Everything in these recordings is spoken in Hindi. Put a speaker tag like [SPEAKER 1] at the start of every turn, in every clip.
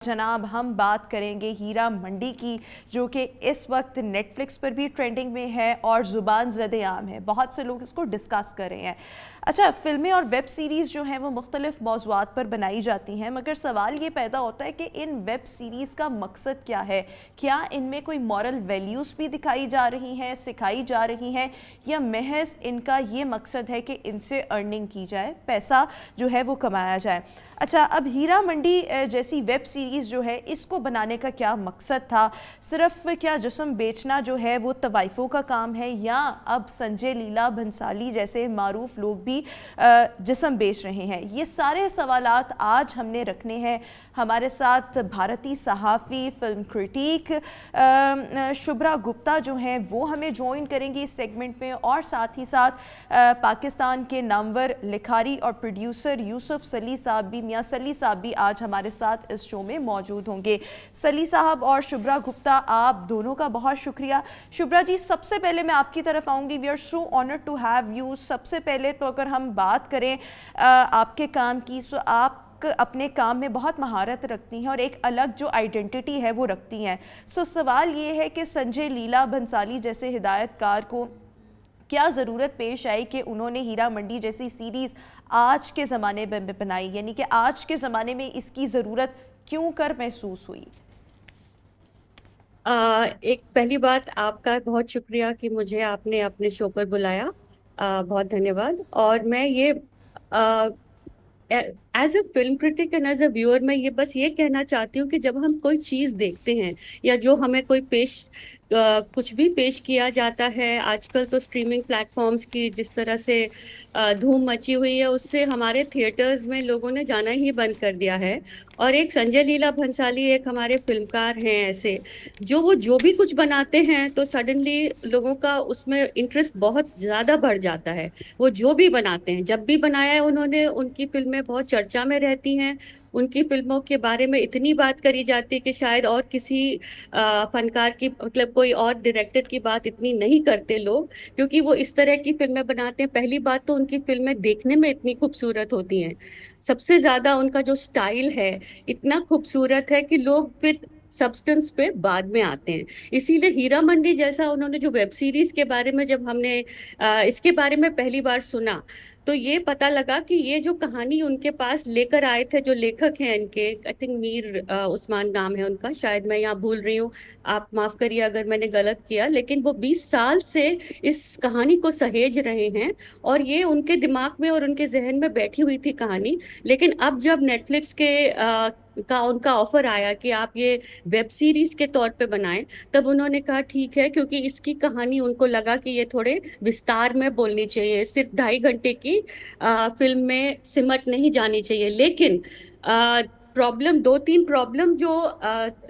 [SPEAKER 1] जनाब हम बात करेंगे हीरा मंडी की, जो कि इस वक्त नेटफ्लिक्स पर भी ट्रेंडिंग में है और ज़ुबान ज़द आम है। बहुत से लोग इसको डिस्कस कर रहे हैं। अच्छा, फ़िल्में और वेब सीरीज़ जो हैं वो मुख्तलिफ़ मौज़ूआत पर बनाई जाती हैं, मगर सवाल ये पैदा होता है कि इन वेब सीरीज़ का मकसद क्या है? क्या इनमें कोई मॉरल वैल्यूज़ भी दिखाई जा रही हैं, सिखाई जा रही हैं, या महज इनका ये मकसद है कि इनसे अर्निंग की जाए, पैसा जो है वो कमाया जाए? अच्छा, अब हीरा मंडी जैसी वेब सीरीज़ जो है, इसको बनाने का क्या मकसद था? सिर्फ क्या जिस्म बेचना जो है वो तवाइफ़ों का काम है, या अब संजय लीला भंसाली जैसे मारूफ लोग भी जिस्म बेच रहे हैं? ये सारे सवालात आज हमने रखने हैं। हमारे साथ भारतीय सहाफ़ी, फ़िल्म क्रिटिक शुभ्रा गुप्ता जो हैं वो हमें ज्वाइन करेंगी इस सेगमेंट में, और साथ ही साथ पाकिस्तान के नामवर लिखारी और प्रोड्यूसर यूसुफ सली साहब भी, मियां सली साहब भी आज हमारे साथ इस शो में मौजूद होंगे। सली साहब और शुभ्रा गुप्ता, आप दोनों का बहुत शुक्रिया। शुभ्रा जी, सबसे पहले मैं आपकी तरफ आऊँगी। We are so honoured to have you. सबसे पहले तो अगर हम बात करें आपके काम की, सो आप अपने काम में बहुत महारत रखती हैं और एक अलग जो आइडेंटिटी है वो रखती हैं। सो सवाल ये है कि संजय लीला भंसाली जैसे हिदायतकार को क्या ज़रूरत पेश आई कि उन्होंने हीरा मंडी जैसी सीरीज़ आज के ज़माने में बनाई, यानी कि आज के ज़माने में इसकी ज़रूरत क्यों कर महसूस हुई?
[SPEAKER 2] एक पहली बात, आपका बहुत शुक्रिया कि मुझे आपने अपने शो पर बुलाया। बहुत धन्यवाद। और मैं ये as a film critic and as a viewer मैं ये बस ये कहना चाहती हूँ कि जब हम कोई चीज़ देखते हैं या जो हमें कोई कुछ भी पेश किया जाता है, आजकल तो स्ट्रीमिंग प्लेटफॉर्म्स की जिस तरह से धूम मची हुई है, उससे हमारे थिएटर्स में लोगों ने जाना ही बंद कर दिया है। और एक संजय लीला भंसाली एक हमारे फिल्मकार हैं ऐसे, वो जो भी कुछ बनाते हैं तो सडनली लोगों का उसमें इंटरेस्ट बहुत ज़्यादा बढ़ जाता है। वो जो भी बनाते हैं, जब भी बनाया है उन्होंने, उनकी फिल्में बहुत चर्चा में रहती हैं। उनकी फिल्मों के बारे में इतनी बात करी जाती है कि शायद और किसी फनकार की, मतलब कोई और डायरेक्टर की बात इतनी नहीं करते लोग, क्योंकि वो इस तरह की फिल्में बनाते हैं। पहली बात तो उनकी फिल्में देखने में इतनी खूबसूरत होती हैं। सबसे ज्यादा उनका जो स्टाइल है इतना खूबसूरत है कि लोग फिर सब्सटेंस पे बाद में आते हैं। इसीलिए हीरा मंडी जैसा उन्होंने जो वेब सीरीज के बारे में, जब हमने इसके बारे में पहली बार सुना, तो ये पता लगा कि ये जो कहानी उनके पास लेकर आए थे जो लेखक हैं इनके, आई थिंक मीर उस्मान नाम है उनका, शायद मैं यहाँ भूल रही हूँ, आप माफ करिए अगर मैंने गलत किया, लेकिन वो 20 साल से इस कहानी को सहेज रहे हैं। और ये उनके दिमाग में और उनके जहन में बैठी हुई थी कहानी। लेकिन अब जब नेटफ्लिक्स का उनका ऑफर आया कि आप ये वेब सीरीज के तौर पे बनाएं, तब उन्होंने कहा ठीक है, क्योंकि इसकी कहानी उनको लगा कि ये थोड़े विस्तार में बोलनी चाहिए, सिर्फ 2.5 घंटे की फिल्म में सिमट नहीं जानी चाहिए। लेकिन प्रॉब्लम, 2-3 प्रॉब्लम जो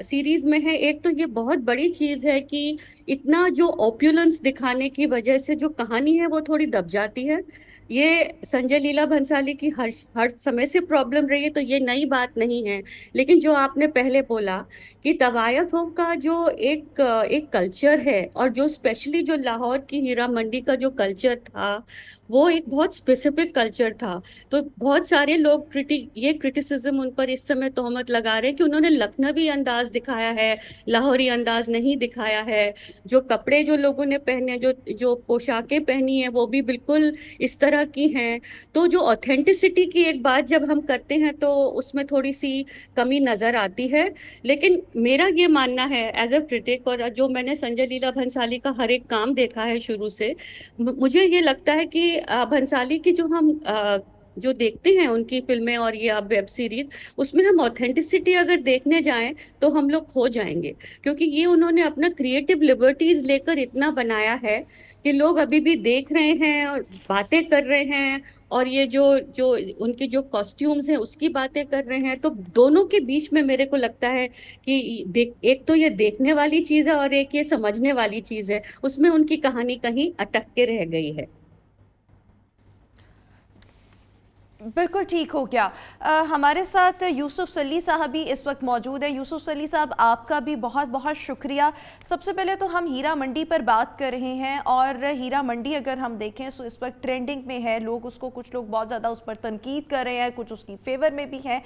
[SPEAKER 2] सीरीज में है, एक तो ये बहुत बड़ी चीज है कि इतना जो ऑप्युलेंस दिखाने की वजह से जो कहानी है वो थोड़ी दब जाती है। ये संजय लीला भंसाली की हर हर समय से प्रॉब्लम रही है, तो ये नई बात नहीं है। लेकिन जो आपने पहले बोला कि तवायफों का जो एक कल्चर है, और जो स्पेशली जो लाहौर की हीरा मंडी का जो कल्चर था, वो एक बहुत स्पेसिफिक कल्चर था। तो बहुत सारे लोग ये क्रिटिसिज्म उन पर इस समय तोहमत लगा रहे हैं कि उन्होंने लखनवी अंदाज दिखाया है, लाहौरी अंदाज नहीं दिखाया है। जो कपड़े जो लोगों ने पहने, जो जो पोशाकें पहनी है, वो भी बिल्कुल इस तरह की हैं। तो जो ऑथेंटिसिटी की एक बात जब हम करते हैं तो उसमें थोड़ी सी कमी नजर आती है। लेकिन मेरा ये मानना है एज अ क्रिटिक, और जो मैंने संजय लीला भंसाली का हर एक काम देखा है शुरू से, मुझे ये लगता है कि भंसाली की जो देखते हैं उनकी फिल्में और ये अब वेब सीरीज, उसमें हम ऑथेंटिसिटी अगर देखने जाएं तो हम लोग खो जाएंगे। क्योंकि ये उन्होंने अपना क्रिएटिव लिबर्टीज लेकर इतना बनाया है कि लोग अभी भी देख रहे हैं और बातें कर रहे हैं। और ये जो जो उनके जो कॉस्ट्यूम्स हैं उसकी बातें कर रहे हैं। तो दोनों के बीच में मेरे को लगता है कि एक तो ये देखने वाली चीज है और एक ये समझने वाली चीज है, उसमें उनकी कहानी कहीं अटक के रह गई है।
[SPEAKER 1] बिल्कुल ठीक हो गया। हमारे साथ यूसुफ सली साहब भी इस वक्त मौजूद है। यूसुफ सली साहब, आपका भी बहुत बहुत शुक्रिया। सबसे पहले तो हम हीरा मंडी पर बात कर रहे हैं, और हीरा मंडी अगर हम देखें तो इस वक्त ट्रेंडिंग में है। लोग उसको, कुछ लोग बहुत ज़्यादा उस पर तनकीद कर रहे हैं, कुछ उसकी फेवर में भी हैं।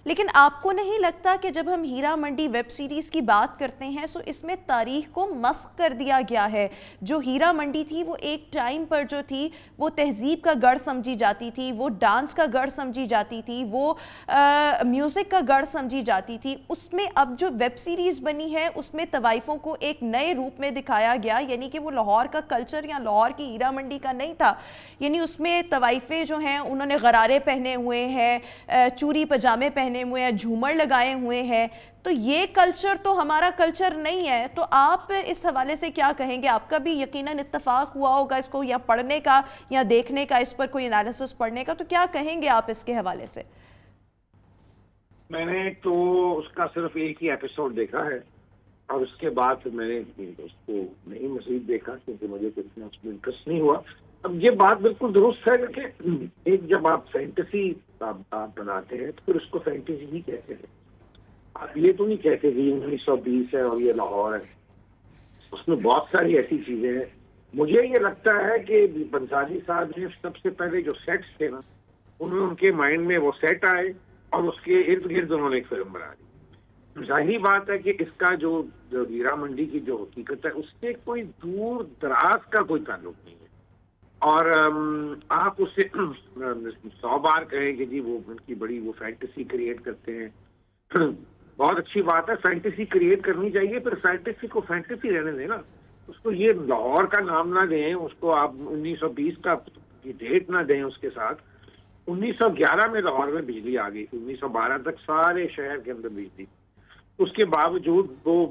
[SPEAKER 1] लेकिन आपको नहीं लगता कि जब हम हीरा मंडी वेब सीरीज़ की बात करते हैं तो इसमें तारीख को मस्क कर दिया गया है? जो हीरा मंडी थी वो एक टाइम पर जो थी वो तहजीब का गढ़ समझी जाती थी, वो डांस का गढ़ समझी जाती थी, वो म्यूज़िक का गढ़ समझी जाती थी। उसमें अब जो वेब सीरीज़ बनी है उसमें तवाइफ़ों को एक नए रूप में दिखाया गया, यानी कि वो लाहौर का कल्चर या लाहौर की हीरा मंडी का नहीं था। यानी उसमें तवाइफ़ें जो हैं उन्होंने गरारे पहने हुए हैं, चूड़ी पजामे पहने हुए हैं, झूमर लगाए हुए हैं। तो ये कल्चर तो हमारा कल्चर नहीं है। तो आप इस हवाले से क्या कहेंगे? आपका भी यकीनन इत्तेफाक हुआ होगा इसको या पढ़ने का या देखने का, इस पर कोई एनालिसिस पढ़ने का, तो क्या कहेंगे आप इसके हवाले से?
[SPEAKER 3] मैंने तो उसका सिर्फ एक ही एपिसोड देखा है और उसके बाद मैंने उसको नहीं मजीद देखा क्योंकि मुझे कुछ उसमें इंटरेस्ट नहीं हुआ। अब ये बात बिल्कुल दुरुस्त है कि एक जब आप फैंटेसी आप बनाते हैं तो फिर उसको फैंटेसी ही कहते हैं। आप ये तो नहीं कहते कि 1920 है और ये लाहौर है। उसमें बहुत सारी ऐसी चीजें हैं। मुझे ये लगता है कि बंसाली साहब ने सबसे पहले जो सेट्स थे ना, उनके माइंड में वो सेट आए और उसके इर्द गिर्द उन्होंने एक फिल्म बना दी। जाहिर बात है कि इसका जो हीरा मंडी की जो हकीकत है उससे कोई दूर दराज का कोई ताल्लुक नहीं है। और आप उससे 100 बार कहें कि जी वो उनकी बड़ी वो फैंटेसी क्रिएट करते हैं, बहुत अच्छी बात है, फैंटेसी क्रिएट करनी चाहिए, पर फैंटेसी को फैंटेसी रहने दें ना। उसको ये लाहौर का नाम ना दें, उसको आप 1920 का डेट ना दें उसके साथ। 1911 में लाहौर में बिजली आ गई, 1912 तक सारे शहर के अंदर बिजली। उसके बावजूद वो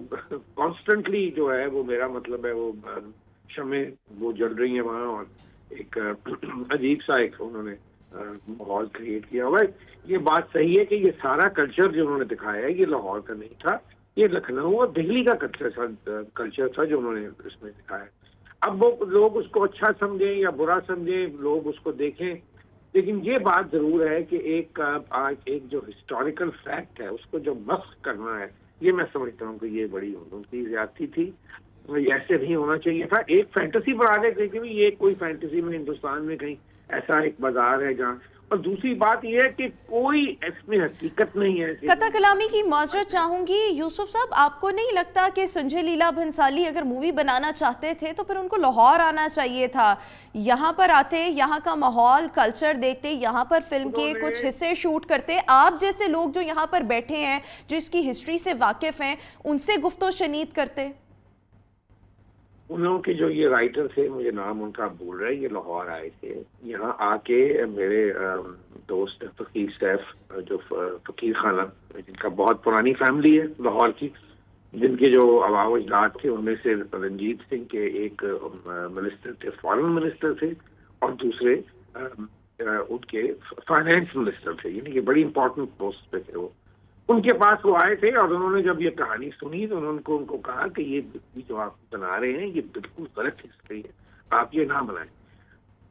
[SPEAKER 3] कॉन्स्टेंटली जो है वो, मेरा मतलब है वो शमें वो जल रही है वहाँ और एक अजीब सा एक उन्होंने माहौल क्रिएट किया हुआ है। ये बात सही है कि ये सारा कल्चर जो उन्होंने दिखाया है ये लाहौर का नहीं था, ये लखनऊ और दिल्ली का कल्चर था जो उन्होंने इसमें दिखाया। अब वो लोग उसको अच्छा समझें या बुरा समझें, लोग उसको देखें, लेकिन ये बात जरूर है कि एक जो हिस्टोरिकल फैक्ट है उसको जो मस्क करना है, ये मैं समझता हूँ कि ये बड़ी उनकी ज्यादती थी। ऐसे नहीं होना चाहिए था। एक फैंटेसी बना देते कि ये कोई फैंटेसी में हिंदुस्तान में कहीं ऐसा एक बाजार है जहाँ, और दूसरी बात यह है कि कोई इसमें हकीकत नहीं है।
[SPEAKER 1] कथा कलामी की माजरत चाहूंगी यूसुफ साहब, आपको नहीं लगता कि संजय लीला भंसाली अगर मूवी बनाना चाहते थे तो फिर उनको लाहौर आना चाहिए था? यहाँ पर आते, यहाँ का माहौल कल्चर देखते, यहाँ पर फिल्म के कुछ हिस्से शूट करते। आप जैसे लोग जो यहाँ पर बैठे हैं, जो इसकी हिस्ट्री से वाकिफ हैं, उनसे गुफ्तो शनीद करते।
[SPEAKER 3] उनके जो ये राइटर थे, मुझे नाम उनका भूल रहा है, ये लाहौर आए थे, यहाँ आके मेरे दोस्त फकीर सैफ, जो फकीर खाना, जिनका बहुत पुरानी फैमिली है लाहौर की, जिनके जो अवाव अजदाद थे उनमें से रंजीत सिंह के एक मिनिस्टर थे, फॉरेन मिनिस्टर थे, और दूसरे उनके फाइनेंस मिनिस्टर थे, यानी कि बड़ी इंपॉर्टेंट पोस्ट पे थे वो। उनके पास वो आए थे और उन्होंने जब ये कहानी सुनी तो उनको कहा कि ये जो आप बना रहे हैं ये बिल्कुल गलत हिस्ट्री है, आप ये ना बनाएं।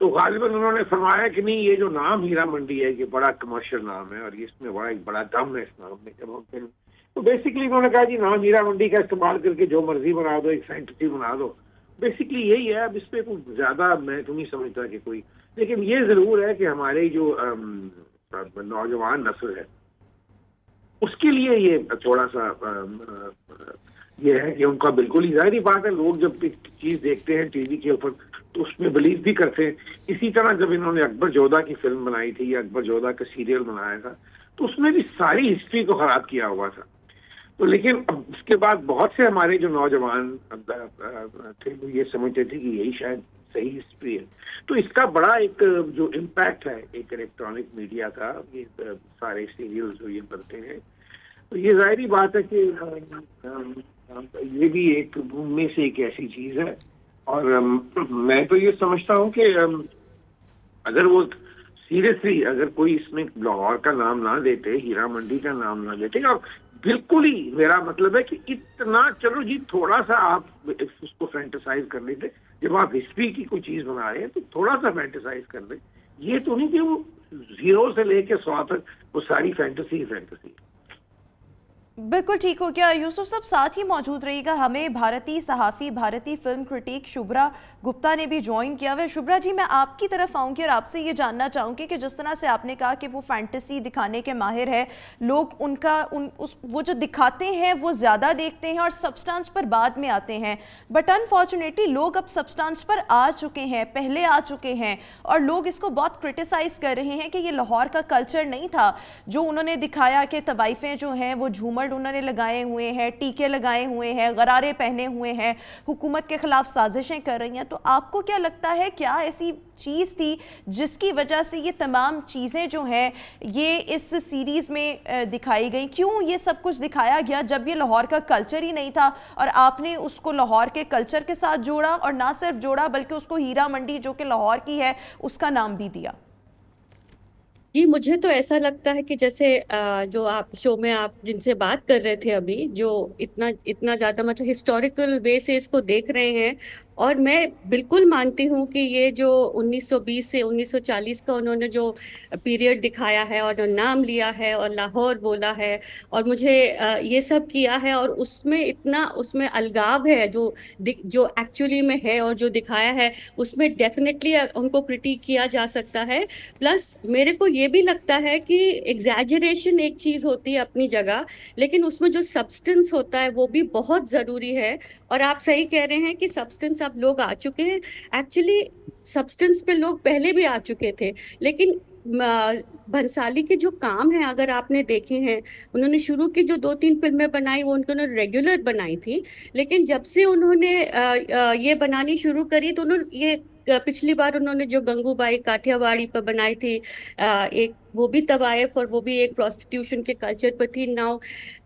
[SPEAKER 3] तो गालिबन उन्होंने फरमाया कि नहीं, ये जो नाम हीरा मंडी है ये बड़ा कमर्शियल नाम है और ये इसमें एक बड़ा दम है इस नाम में। जब हम तो बेसिकली उन्होंने कहा जी नाम हीरा मंडी का इस्तेमाल करके जो मर्जी बना दो, एक फैंटेसी बना दो। बेसिकली यही है। अब इस पर कुछ ज्यादा मैं तो नहीं समझता कि कोई, लेकिन ये जरूर है कि हमारे जो नौजवान नस्ल है उसके लिए ये थोड़ा सा ये है कि उनका बिल्कुल ही जाहिर बात है, लोग जब एक चीज देखते हैं टीवी के ऊपर तो उसमें बिलीव भी करते हैं। इसी तरह जब इन्होंने अकबर जोधा की फिल्म बनाई थी या अकबर जोधा का सीरियल बनाया था तो उसमें भी सारी हिस्ट्री को खराब किया हुआ था। तो लेकिन अब उसके बाद बहुत से हमारे जो नौजवान थे वो ये समझते थे कि यही शायद सही हिस्ट्री है। तो इसका बड़ा एक जो इम्पैक्ट है एक इलेक्ट्रॉनिक मीडिया का, ये सारे सीरियल जो ये बनते हैं, तो ये जाहिर बात है कि ये भी एक उनमें से एक ऐसी चीज है। और मैं तो ये समझता हूँ कि अगर वो सीरियसली अगर कोई इसमें लाहौर का नाम ना देते, हीरा मंडी का नाम ना देते, और बिल्कुल ही मेरा मतलब है कि इतना, चलो जी थोड़ा सा आप उसको फैंटेसाइज कर लेते, जब आप हिस्ट्री की कोई चीज बना रहे हैं तो थोड़ा सा फैंटेसाइज कर ले। ये तो नहीं कि वो 0 से लेके 100 तक वो सारी फैंटेसी।
[SPEAKER 1] बिल्कुल ठीक हो गया। यूसुफ साहब साथ ही मौजूद रहिएगा। हमें भारतीय सहाफ़ी, भारतीय फिल्म क्रिटिक शुभ्रा गुप्ता ने भी ज्वाइन किया हुआ है। शुभ्रा जी, मैं आपकी तरफ आऊँगी और आपसे ये जानना चाहूँगी कि जिस तरह से आपने कहा कि वो फैंटेसी दिखाने के माहिर है, लोग वो जो दिखाते हैं वो ज़्यादा देखते हैं और सब्सटेंस पर बाद में आते हैं, बट अनफॉर्चुनेटली लोग अब सब्सटेंस पर आ चुके हैं, पहले आ चुके हैं, और लोग इसको बहुत क्रिटिसाइज़ कर रहे हैं कि ये लाहौर का कल्चर नहीं था जो उन्होंने दिखाया, कि तवाइफें जो हैं वो झूमर उन्होंने लगाए हुए हैं, टीके लगाए हुए हैं, गरारे पहने हुए हैं, हुकूमत के खिलाफ साजिशें कर रही हैं। तो आपको क्या लगता है, क्या ऐसी चीज़ थी जिसकी वजह से ये तमाम चीज़ें जो हैं ये इस सीरीज़ में दिखाई गई? क्यों ये सब कुछ दिखाया गया जब ये लाहौर का कल्चर ही नहीं था, और आपने उसको लाहौर के कल्चर के साथ जोड़ा, और ना सिर्फ जोड़ा बल्कि उसको हीरा मंडी जो कि लाहौर की है उसका नाम भी दिया?
[SPEAKER 2] जी, मुझे तो ऐसा लगता है कि जैसे जो आप शो में आप जिनसे बात कर रहे थे अभी, जो इतना इतना ज्यादा मतलब हिस्टोरिकल वे से इसको देख रहे हैं, और मैं बिल्कुल मानती हूँ कि ये जो 1920 से 1940 का उन्होंने जो पीरियड दिखाया है और नाम लिया है और लाहौर बोला है, और मुझे ये सब किया है, और उसमें इतना उसमें अलगाव है जो एक्चुअली में है और जो दिखाया है, उसमें डेफिनेटली उनको क्रिटिक किया जा सकता है। प्लस मेरे को ये भी लगता है कि एग्जैजरेशन एक चीज होती है अपनी जगह, लेकिन उसमें जो सब्सटेंस होता है वो भी बहुत जरूरी है। और आप सही कह रहे हैं कि सब्सटेंस अब लोग आ चुके हैं, एक्चुअली सब्सटेंस पे लोग पहले भी आ चुके थे, लेकिन भंसाली के जो काम है अगर आपने देखे हैं, उन्होंने शुरू की जो 2-3 फिल्में बनाई वो उन्होंने रेगुलर बनाई थी, लेकिन जब से उन्होंने ये बनानी शुरू करी तो उन्होंने ये पिछली बार उन्होंने जो गंगूबाई काठियावाड़ी पर बनाई थी, एक वो भी तवायफ और वो भी एक प्रोस्टिट्यूशन के कल्चर पर थी। नाउ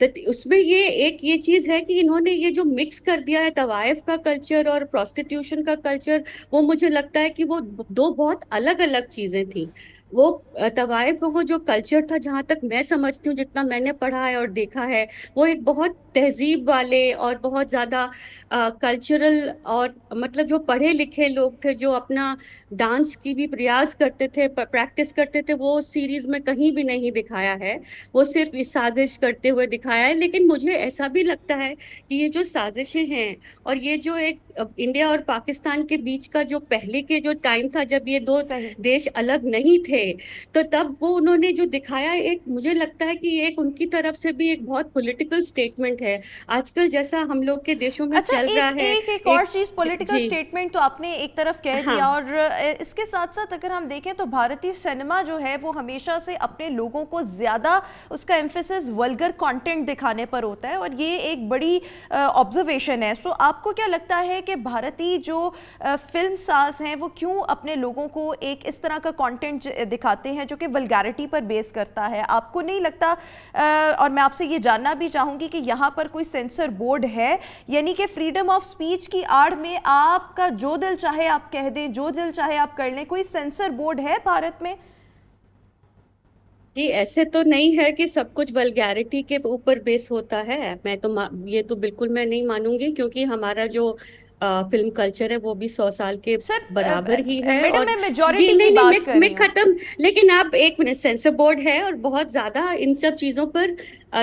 [SPEAKER 2] तो उसमें ये चीज है कि इन्होंने ये जो मिक्स कर दिया है तवायफ का कल्चर और प्रोस्टिट्यूशन का कल्चर, वो मुझे लगता है कि वो दो बहुत अलग अलग चीजें थी। वो तवायफ वो जो कल्चर था, जहां तक मैं समझती हूँ, जितना मैंने पढ़ा है और देखा है, वो एक बहुत तहजीब वाले और बहुत ज्यादा कल्चरल, और मतलब जो पढ़े लिखे लोग थे जो अपना डांस की भी प्रयास करते थे, प्रैक्टिस करते थे, वो सीरीज में कहीं भी नहीं दिखाया है। वो सिर्फ ये साजिश करते हुए दिखाया है। लेकिन मुझे ऐसा भी लगता है कि ये जो साजिशें हैं और ये जो एक इंडिया और पाकिस्तान के बीच का जो पहले के जो टाइम था जब ये दो देश अलग नहीं थे, तो तब वो उन्होंने जो दिखाया, एक मुझे लगता है कि एक उनकी तरफ से भी एक बहुत पॉलिटिकल स्टेटमेंट है। आजकल जैसा हम लोग के देशों में
[SPEAKER 1] अच्छा,
[SPEAKER 2] चल रहा है,
[SPEAKER 1] एक और चीज, पॉलिटिकल स्टेटमेंट तो आपने एक तरफ कह दिया, और इसके साथ साथ अगर हम देखें तो भारतीय सिनेमा जो है वो हमेशा से अपने लोगों को ज्यादा उसका एम्फेसिस वल्गर कंटेंट दिखाने पर होता है, और ये एक बड़ी ऑब्जर्वेशन है। सो आपको क्या लगता है कि भारतीय जो फिल्म साज हैं वो क्यों अपने लोगों को एक इस तरह का कंटेंट दिखाते हैं जो कि वल्गैरिटी पर बेस करता है? आपको नहीं लगता, और मैं आपसे ये जानना भी चाहूंगी कि यहाँ पर कोई सेंसर बोर्ड है, यानी कि फ्रीडम ऑफ स्पीच की आड़ में आपका जो दिल चाहे आप कह दें, जो दिल चाहे आप कर लें, कोई सेंसर बोर्ड है भारत में?
[SPEAKER 2] जी, ऐसे तो नहीं है कि सब कुछ वल्गैरिटी के ऊपर बेस होता है। मैं तो ये तो बिल्कुल मैं नहीं मानूंगी, क्योंकि हमारा जो फिल्म कल्चर है वो भी 100 साल के
[SPEAKER 1] सर
[SPEAKER 2] बराबर ही है।
[SPEAKER 1] मैडम,
[SPEAKER 2] और
[SPEAKER 1] मैं
[SPEAKER 2] जी
[SPEAKER 1] मेजॉरिटी
[SPEAKER 2] नहीं
[SPEAKER 1] की
[SPEAKER 2] नहीं,
[SPEAKER 1] बात कर रही
[SPEAKER 2] मैं
[SPEAKER 1] हूँ।
[SPEAKER 2] खत्म, लेकिन आप एक मिनट, सेंसर बोर्ड है और बहुत ज्यादा इन सब चीजों पर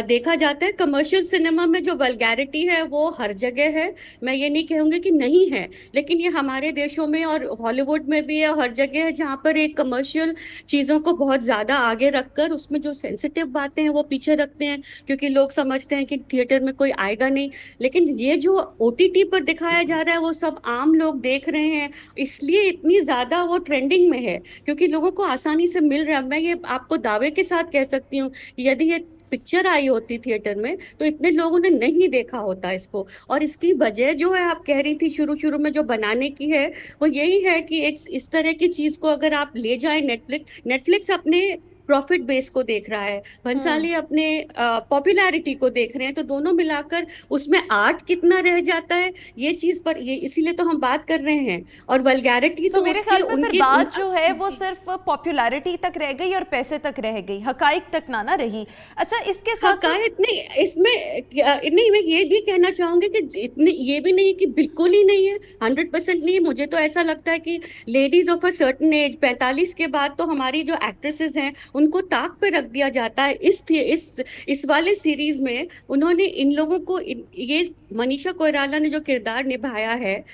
[SPEAKER 2] देखा जाता है। कमर्शियल सिनेमा में जो वल्गैरिटी है वो हर जगह है, मैं ये नहीं कहूंगी कि नहीं है, लेकिन ये हमारे देशों में और हॉलीवुड में भी है, हर जगह है, जहाँ पर एक कमर्शियल चीजों को बहुत ज्यादा आगे रखकर उसमें जो सेंसिटिव बातें हैं वो पीछे रखते हैं, क्योंकि लोग समझते हैं कि थिएटर में कोई आएगा नहीं। लेकिन ये जो ओटीटी पर दिखाया जा रहा है वो सब आम लोग देख रहे हैं, इसलिए इतनी ज्यादा वो ट्रेंडिंग में है, क्योंकि लोगों को आसानी से मिल रहा है। मैं ये आपको दावे के साथ कह सकती हूँ कि यदि ये पिक्चर आई होती थिएटर में तो इतने लोगों ने नहीं देखा होता इसको। और इसकी वजह जो है, आप कह रही थी शुरू शुरू में जो बनाने की है, वो यही है कि एक इस तरह की चीज को अगर आप ले जाए, नेटफ्लिक्स अपने प्रॉफिट बेस को देख रहा है, भंसाली अपने पॉपुलैरिटी को देख रहे हैं, तो दोनों मिलाकर उसमें आर्ट कितना रह जाता है, ये चीज पर ये इसीलिए तो हम बात कर रहे हैं। और वल्गैरिटी तो
[SPEAKER 1] मेरे ख्याल में फिर बात जो है वो सिर्फ पॉपुलैरिटी तक रह गई और पैसे तक रह गई, हकाइक तक ना रही। अच्छा, इसके साथ
[SPEAKER 2] हकायत नहीं, इसमें नहीं, मैं ये भी कहना चाहूंगी कि इतनी ये भी नहीं कि बिल्कुल ही नहीं है, 100% नहीं है। मुझे तो ऐसा लगता है कि ladies of a certain age, 45 के बाद तो हमारी जो एक्ट्रेसेस हैं उनको ताक पे रख दिया जाता है। इस वाले सीरीज में उन्होंने इन लोगों को ये मनीषा कोइराला ने जो किरदार निभाया है,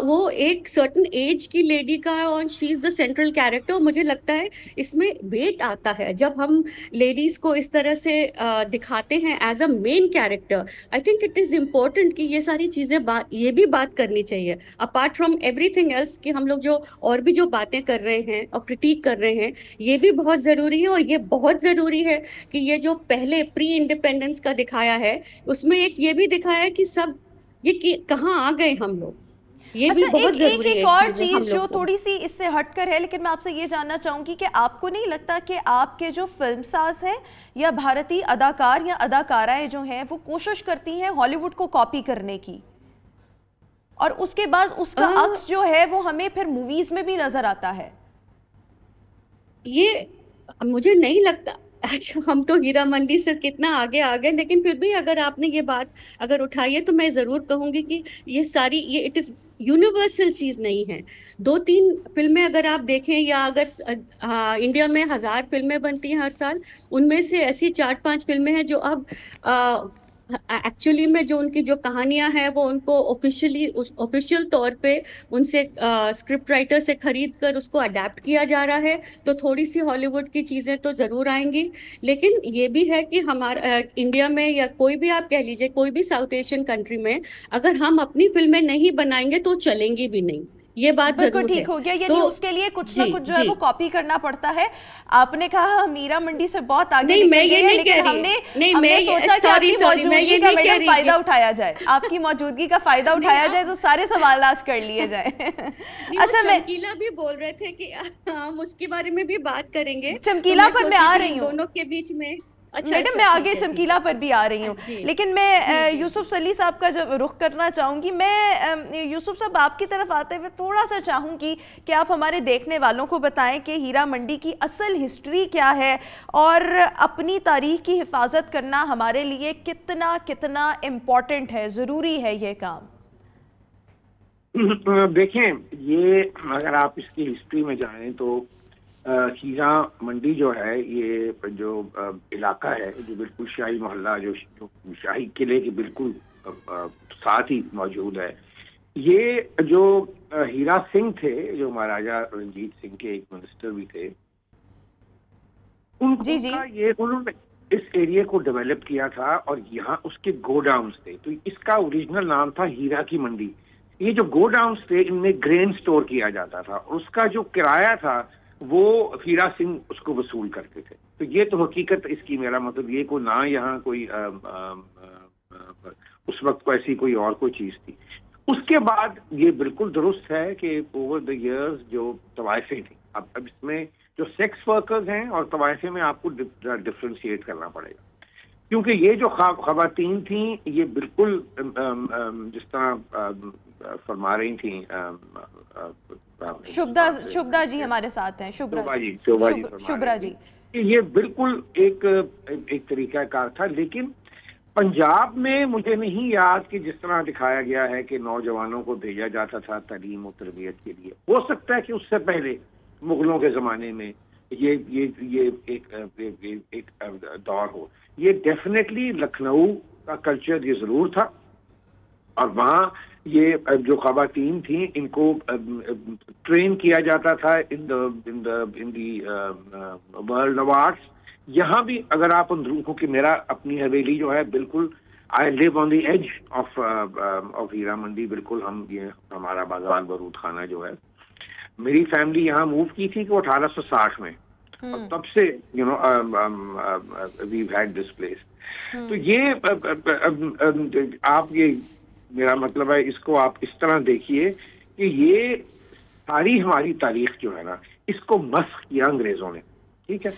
[SPEAKER 2] वो एक सर्टन एज की लेडी का, और she is the central character. मुझे लगता है इसमें वेट आता है जब हम लेडीज को इस तरह से दिखाते हैं as a main character. I think it is important कि ये सारी चीजें ये भी बात करनी चाहिए, अपार्ट फ्रॉम एवरीथिंग एल्स, कि हम लोग जो और भी जो बातें कर रहे हैं और क्रिटिक कर रहे हैं, ये भी बहुत जरूरी है। और ये बहुत जरूरी है कि ये जो पहले प्री इंडिपेंडेंस का दिखाया है, उसमें एक ये भी दिखाया है कि सब ये कहाँ आ गए हम लोग। ये भी
[SPEAKER 1] अच्छा,
[SPEAKER 2] बहुत
[SPEAKER 1] एक
[SPEAKER 2] जरूरी है
[SPEAKER 1] और
[SPEAKER 2] चीजें हम
[SPEAKER 1] चीज
[SPEAKER 2] लोग
[SPEAKER 1] जो
[SPEAKER 2] को।
[SPEAKER 1] थोड़ी सी इससे हटकर है, लेकिन मैं आपसे ये जानना चाहूंगी कि आपको नहीं लगता कि आपके जो फिल्म साज हैं या भारतीय अदाकार या अदाकाराएं जो हैं वो कोशिश करती हैं हॉलीवुड को कॉपी करने की, और उसके बाद उसका अक्स जो है वो हमें फिर मूवीज में भी नजर आता है?
[SPEAKER 2] ये मुझे नहीं लगता। अच्छा, हम तो हीरा मंडी से कितना आगे आ गए, लेकिन फिर भी अगर आपने ये बात अगर उठाई है तो मैं जरूर कहूंगी कि ये सारी ये इट इज यूनिवर्सल चीज नहीं है। 2-3 फिल्में अगर आप देखें, या अगर इंडिया में 1000 फिल्में बनती हैं हर साल, उनमें से ऐसी 4-5 फिल्में हैं जो अब एक्चुअली में जो उनकी जो कहानियां हैं वो उनको ऑफिशियल तौर पे उनसे स्क्रिप्ट राइटर से खरीद कर उसको अडेप्ट किया जा रहा है। तो थोड़ी सी हॉलीवुड की चीजें तो जरूर आएंगी, लेकिन ये भी है कि हमारा इंडिया में, या कोई भी आप कह लीजिए कोई भी साउथ एशियन कंट्री में, अगर हम अपनी फिल्में नहीं बनाएंगे तो चलेंगी भी नहीं। ये बात
[SPEAKER 1] बिल्कुल
[SPEAKER 2] जरूर है।
[SPEAKER 1] ठीक हो गया, यानी
[SPEAKER 2] तो
[SPEAKER 1] उसके लिए कुछ ना
[SPEAKER 2] जी
[SPEAKER 1] कुछ जो है
[SPEAKER 2] जी
[SPEAKER 1] वो कॉपी करना पड़ता है। आपने कहा हम मीरा मंडी से बहुत आगे
[SPEAKER 2] नहीं,
[SPEAKER 1] निकल
[SPEAKER 2] मैं
[SPEAKER 1] गए
[SPEAKER 2] ये
[SPEAKER 1] हैं,
[SPEAKER 2] नहीं
[SPEAKER 1] लेकिन
[SPEAKER 2] कह रही।
[SPEAKER 1] हमने
[SPEAKER 2] नहीं,
[SPEAKER 1] हमने
[SPEAKER 2] मैं
[SPEAKER 1] सोचा कि आपकी
[SPEAKER 2] सॉरी मैं
[SPEAKER 1] मौजूदगी
[SPEAKER 2] ये
[SPEAKER 1] का
[SPEAKER 2] नहीं कह
[SPEAKER 1] मैडम
[SPEAKER 2] रही
[SPEAKER 1] फायदा
[SPEAKER 2] कि
[SPEAKER 1] उठाया जाए, आपकी मौजूदगी का फायदा उठाया जाए, तो सारे सवाल आज कर लिए जाए।
[SPEAKER 2] नहीं,
[SPEAKER 1] अच्छा,
[SPEAKER 2] वो
[SPEAKER 1] मैं
[SPEAKER 2] चमकीला भी बोल रहे थे कि हम उसके बारे में भी बात करेंगे, तो
[SPEAKER 1] चमकीला
[SPEAKER 2] मैं
[SPEAKER 1] पर
[SPEAKER 2] सोच
[SPEAKER 1] मैं
[SPEAKER 2] रही
[SPEAKER 1] आ
[SPEAKER 2] थी
[SPEAKER 1] रही
[SPEAKER 2] इन
[SPEAKER 1] हूँ
[SPEAKER 2] दोनों के बीच में। अच्छा
[SPEAKER 1] मैडम,
[SPEAKER 2] अच्छा,
[SPEAKER 1] मैं आगे
[SPEAKER 2] ठीक
[SPEAKER 1] चमकीला
[SPEAKER 2] है।
[SPEAKER 1] पर भी आ रही हूँ,
[SPEAKER 2] जी
[SPEAKER 1] लेकिन मैं
[SPEAKER 2] जी जी
[SPEAKER 1] यूसुफ
[SPEAKER 2] जी।
[SPEAKER 1] सली साहब का जब रुख करना चाहूँगी, मैं यूसुफ साहब आपकी तरफ आते हुए थोड़ा सा चाहूँगी कि आप हमारे देखने वालों को बताएं कि हीरा मंडी की असल हिस्ट्री क्या है, और अपनी तारीख की हिफाजत करना हमारे लिए कितना कितना इम्पोर्टेंट है, ज़रूरी है ये काम।
[SPEAKER 3] देखें, ये अगर आप इसकी हिस्ट्री में जाएं तो हीरा मंडी जो है, ये जो इलाका है, जो बिल्कुल शाही मोहल्ला, जो शाही किले के बिल्कुल साथ ही मौजूद है, ये जो हीरा सिंह थे, जो महाराजा रंजीत सिंह के एक मिनिस्टर भी थे,
[SPEAKER 1] जी जी,
[SPEAKER 3] उन्होंने इस एरिया को डेवलप किया था, और यहाँ उसके गोडाउन्स थे। तो इसका ओरिजिनल नाम था हीरा की मंडी। ये जो गोडाउन्स थे, इनमें ग्रेन स्टोर किया जाता था, और उसका जो किराया था वो हीरा सिंह उसको वसूल करते थे। तो ये तो हकीकत इसकी, मेरा मतलब ये को ना यहाँ कोई उस वक्त को ऐसी कोई और कोई चीज थी। उसके बाद ये बिल्कुल दुरुस्त है कि ओवर द इयर्स जो तवायफें थी, अब इसमें जो सेक्स वर्कर्स हैं और तवायफे में आपको डिफ्रेंशिएट करना पड़ेगा, क्योंकि ये जो खवातीन थी, ये बिल्कुल जिस तरह फरमा रही थी
[SPEAKER 1] शुभदा जी हमारे साथ हैं, शुभ्रा जी,
[SPEAKER 3] ये बिल्कुल एक तरीकाकार था। लेकिन पंजाब में मुझे नहीं याद कि जिस तरह दिखाया गया है कि नौजवानों को भेजा जाता था तालीम और तरबियत के लिए। हो सकता है कि उससे पहले मुगलों के जमाने में ये एक दौर हो। ये डेफिनेटली लखनऊ का कल्चर ये जरूर था, और वहाँ ये जो खवातीन थी, इनको ट्रेन किया जाता था इन दी वर्ल्ड ऑफ आर्ट्स। यहाँ भी अगर आप अंदरूं, क्योंकि मेरा अपनी हवेली जो है बिल्कुल, I live on the edge of Heera Mandi, बिल्कुल ये हमारा बाजार बरूद खाना जो है, मेरी फैमिली यहाँ मूव की थी कि 1860 में, और तब से वी हैड दिस प्लेस। तो ये आप ये मेरा मतलब है, इसको आप इस तरह देखिए कि ये सारी हमारी तारीख जो है ना, इसको मस्ख किया अंग्रेजों ने। ठीक है,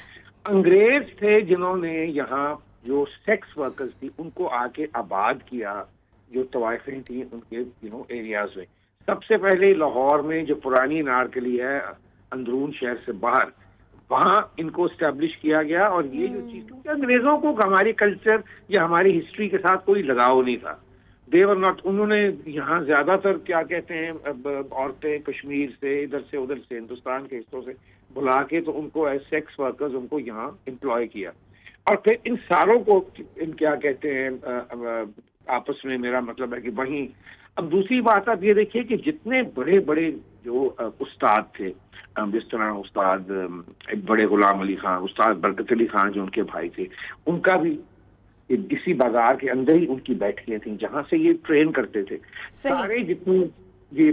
[SPEAKER 3] अंग्रेज थे जिन्होंने यहाँ जो सेक्स वर्कर्स थी उनको आके आबाद किया, जो तवायफें थी उनके एरियाज में। सबसे पहले लाहौर में जो पुरानी नारकली है अंदरून शहर से बाहर, वहाँ इनको एस्टेब्लिश किया गया। और ये जो चीज, क्योंकि अंग्रेजों को हमारे कल्चर या हमारी हिस्ट्री के साथ कोई लगाव नहीं था, देवर नॉट, उन्होंने यहाँ ज्यादातर क्या कहते हैं औरतें कश्मीर से, इधर से उधर से, हिंदुस्तान के हिस्सों से बुला के तो उनको एज सेक्स वर्कर्स उनको यहाँ एम्प्लॉय किया, और फिर इन सारों को इन क्या कहते हैं आपस में, मेरा मतलब है कि वहीं। अब दूसरी बात आप ये देखिए कि जितने बड़े बड़े जो उस्ताद थे, जिस तरह उस्ताद एक बड़े गुलाम अली खान, उस्ताद बरकत अली खान जो उनके भाई थे, उनका भी इसी बाजार के अंदर ही उनकी बैठकें थी जहां से ये ट्रेन करते थे। सारे जितने ये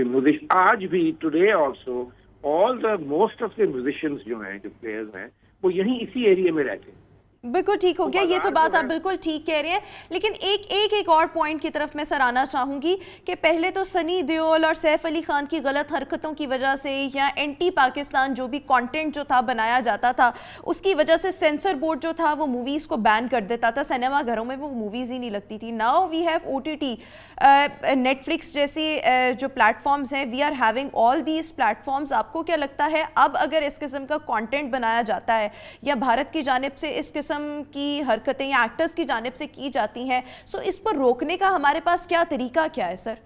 [SPEAKER 3] म्यूजिक आज भी today also all the most of the musicians जो हैं, जो प्लेयर्स हैं, वो यहीं इसी एरिया में रहते हैं।
[SPEAKER 1] बिल्कुल ठीक हो गया, ये तो बात आप बिल्कुल ठीक कह रहे हैं, लेकिन एक और पॉइंट की तरफ मैं सर आना चाहूँगी कि पहले तो सनी देओल और सैफ अली खान की गलत हरकतों की वजह से या एंटी पाकिस्तान जो भी कंटेंट जो था बनाया जाता था, उसकी वजह से सेंसर बोर्ड जो था वो मूवीज़ को बैन कर देता था, सिनेमा घरों में वो मूवीज़ ही नहीं लगती थी। Now we have OTT, Netflix जैसी जो प्लेटफॉर्म्स हैं, we are having all these platforms. आपको क्या लगता है अब अगर इस किस्म का कंटेंट बनाया जाता है या भारत की जानिब से इस किस्म की हरकतें या एक्टर्स की जानिब से की जाती हैं, सो इस पर रोकने का हमारे पास क्या तरीका क्या है सर?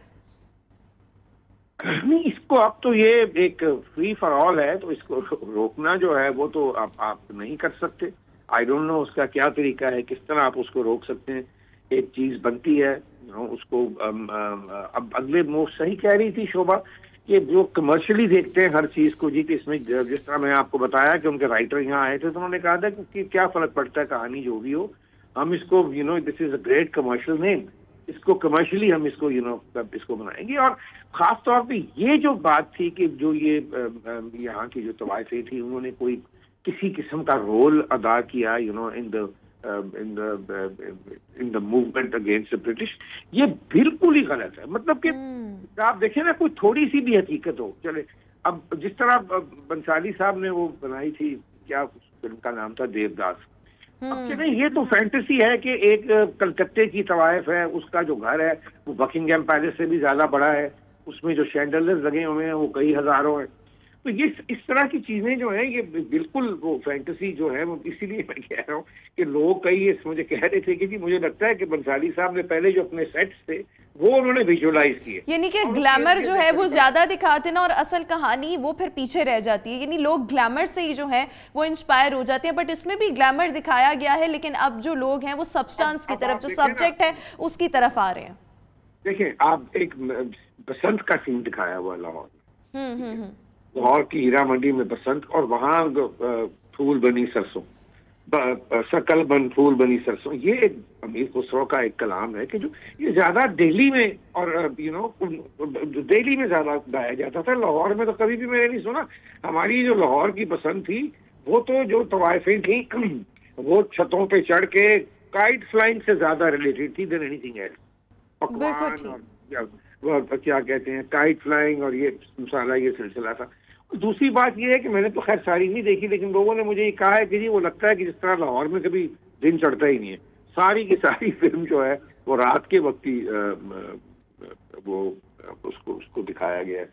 [SPEAKER 3] नहीं, इसको अब तो ये एक फ्री फॉर ऑल है, तो इसको रोकना जो है वो तो आप नहीं कर सकते। आई डोंट नो उसका क्या तरीका है, किस तरह आप उसको रोक सकते हैं। एक चीज बनती है उसको अब अगले सही कह रही थी शोभा कि जो कमर्शियली देखते हैं हर चीज को जी, कि इसमें जिस तरह मैं आपको बताया कि उनके राइटर यहाँ आए थे तो उन्होंने कहा था कि क्या फर्क पड़ता है कहानी जो भी हो, हम इसको this is a great commercial name, इसको कमर्शियली हम इसको इसको बनाएंगे। और खास तौर पे ये जो बात थी कि जो ये यहाँ की जो तवाइफें थी उन्होंने कोई किसी किस्म का रोल अदा किया in the movement against the British, ये बिल्कुल ही गलत है। मतलब कि आप देखें ना, कोई थोड़ी सी भी हकीकत हो चले। अब जिस तरह बंसाली साहब ने वो बनाई थी, क्या फिल्म का नाम था, देवदास। अब चले ये तो फैंटेसी है कि एक कलकत्ते की तवाइफ है, उसका जो घर है वो बकिंगहैम पैलेस से भी ज्यादा बड़ा है, उसमें जो शैंडलर्स लगे हुए हैं वो कई हजारों हैं। तो ये इस तरह की चीजें जो हैं ये बिल्कुल वो फैंटेसी जो है वो, इसीलिए मैं कह रहा हूँ कि लोग कई मुझे कह रहे थे कि जी मुझे लगता है कि बंसाली साहब ने पहले जो अपने सेट्स थे वो उन्होंने विजुअलाइज किए,
[SPEAKER 1] यानी कि ग्लैमर जो है वो ज्यादा दिखाते ना और असल कहानी वो फिर पीछे रह जाती है। यानी लोग ग्लैमर से ही जो है वो इंस्पायर हो जाते हैं, बट इसमें भी ग्लैमर दिखाया गया है, लेकिन अब जो लोग हैं वो सब्सटेंस की तरफ, जो सब्जेक्ट है उसकी तरफ आ रहे हैं।
[SPEAKER 3] देखिए, आप एक बसंत का सीन दिखाया हुआ लाहौर, लाहौर की हीरा मंडी में बसंत, और वहाँ फूल बनी सरसों, सकल बन फूल बनी सरसों, ये एक अमीर खुसरो का एक कलाम है कि जो ये ज्यादा दिल्ली में और दिल्ली में ज्यादा गाया जाता था, लाहौर में तो कभी भी मैंने नहीं सुना। हमारी जो लाहौर की बसंत थी वो तो जो तवाइफें थी वो छतों पे चढ़ के काइट फ्लाइंग से ज्यादा रिलेटेड थी देन एनीथिंग एल्स। पकवान और क्या कहते हैं काइट फ्लाइंग और ये सारा ये सिलसिला था। दूसरी बात ये है कि मैंने तो खैर सारी नहीं देखी, लेकिन लोगों ने मुझे ये कहा है कि जी वो लगता है कि जिस तरह लाहौर में कभी दिन चढ़ता ही नहीं है, सारी की सारी फिल्म जो है वो रात के वक्त ही वो उसको दिखाया गया है।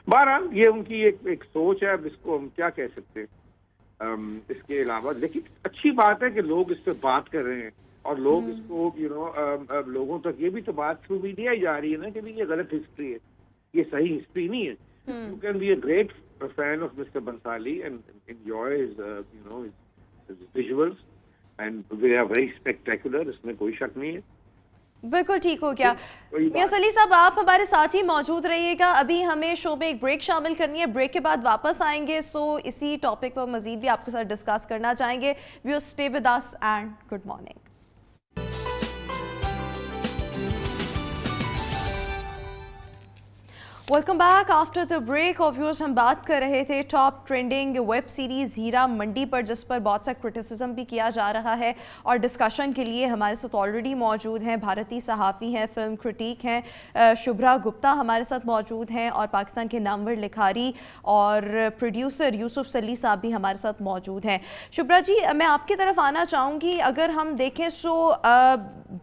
[SPEAKER 3] बहरहाल ये उनकी एक सोच है, अब इसको हम क्या कह सकते हैं। इसके अलावा लेकिन अच्छी बात है कि लोग इस पर बात कर रहे हैं और लोग इसको लोगों तक ये भी तो बात थ्रू मीडिया ही जा रही है ना कि ये गलत हिस्ट्री है, ये सही हिस्ट्री नहीं है। You can be a great fan of Mr. Bansali and enjoy his visuals, and they are very spectacular, इसमें कोई शक नहीं है।
[SPEAKER 1] बिल्कुल ठीक हो गया। मियां सली साहब, आप हमारे साथ ही मौजूद रहिएगा, अभी हमें शो में एक ब्रेक शामिल करनी है, ब्रेक के बाद वापस आएंगे, सो इसी टॉपिक पर मजीद भी आपके साथ डिस्कस करना चाहेंगे। Viewers, stay with us and good morning. Welcome back after the break. और व्यूअर्स, हम बात कर रहे थे top trending web series Heera Mandi पर, जिस पर बहुत सा क्रिटिसिज्म भी किया जा रहा है। और डिस्कशन के लिए हमारे साथ ऑलरेडी मौजूद हैं भारतीय सहाफ़ी हैं, फिल्म क्रिटिक हैं शुभ्रा गुप्ता हमारे साथ मौजूद हैं, और पाकिस्तान के नामवर लिखारी और प्रोड्यूसर यूसुफ सली साहब भी हमारे साथ मौजूद हैं। शुभ्रा जी, मैं आपकी तरफ आना चाहूँगी। अगर हम देखें सो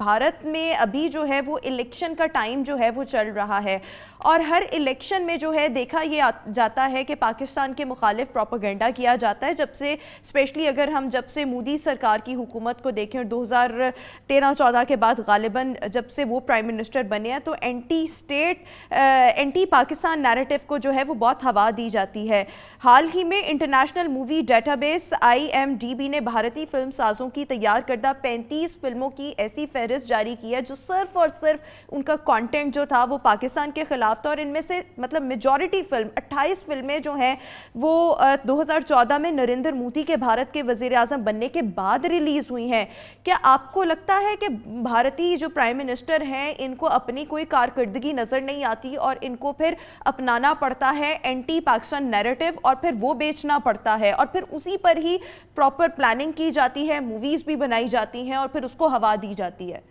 [SPEAKER 1] भारत में अभी जो है वो इलेक्शन का टाइम जो है वो चल रहा है, और हर इलेक्शन में जो है देखा ये जाता है कि पाकिस्तान के मुखालिफ प्रोपेगेंडा किया जाता है। जब से स्पेशली अगर हम जब से मोदी सरकार की हुकूमत को देखें और 2013-14 के बाद गालिबन जब से वो प्राइम मिनिस्टर बने हैं, तो एंटी पाकिस्तान नैरेटिव को जो है वो बहुत हवा दी जाती है। हाल ही में इंटरनेशनल मूवी डेटाबेस IMDb ने भारतीय फिल्म साजों की तैयार करदा 35 फिल्मों की ऐसी फहरिस्त जारी की है जो सिर्फ और सिर्फ उनका कंटेंट जो था वो पाकिस्तान के खिलाफ था, और इनमें से मतलब मेजॉरिटी फिल्म 28 फिल्में जो हैं वो 2014 में नरेंद्र मोदी के भारत के वजीर आजम बनने के बाद रिलीज हुई हैं। क्या आपको लगता है कि भारतीय जो प्राइम मिनिस्टर हैं इनको अपनी कोई कारकर्दगी नजर नहीं आती और इनको फिर अपनाना पड़ता है एंटी पाकिस्तान नैरेटिव, और फिर वो बेचना पड़ता है, और फिर उसी पर ही प्रॉपर प्लानिंग की जाती है, मूवीज भी बनाई जाती हैं और फिर उसको हवा दी जाती है?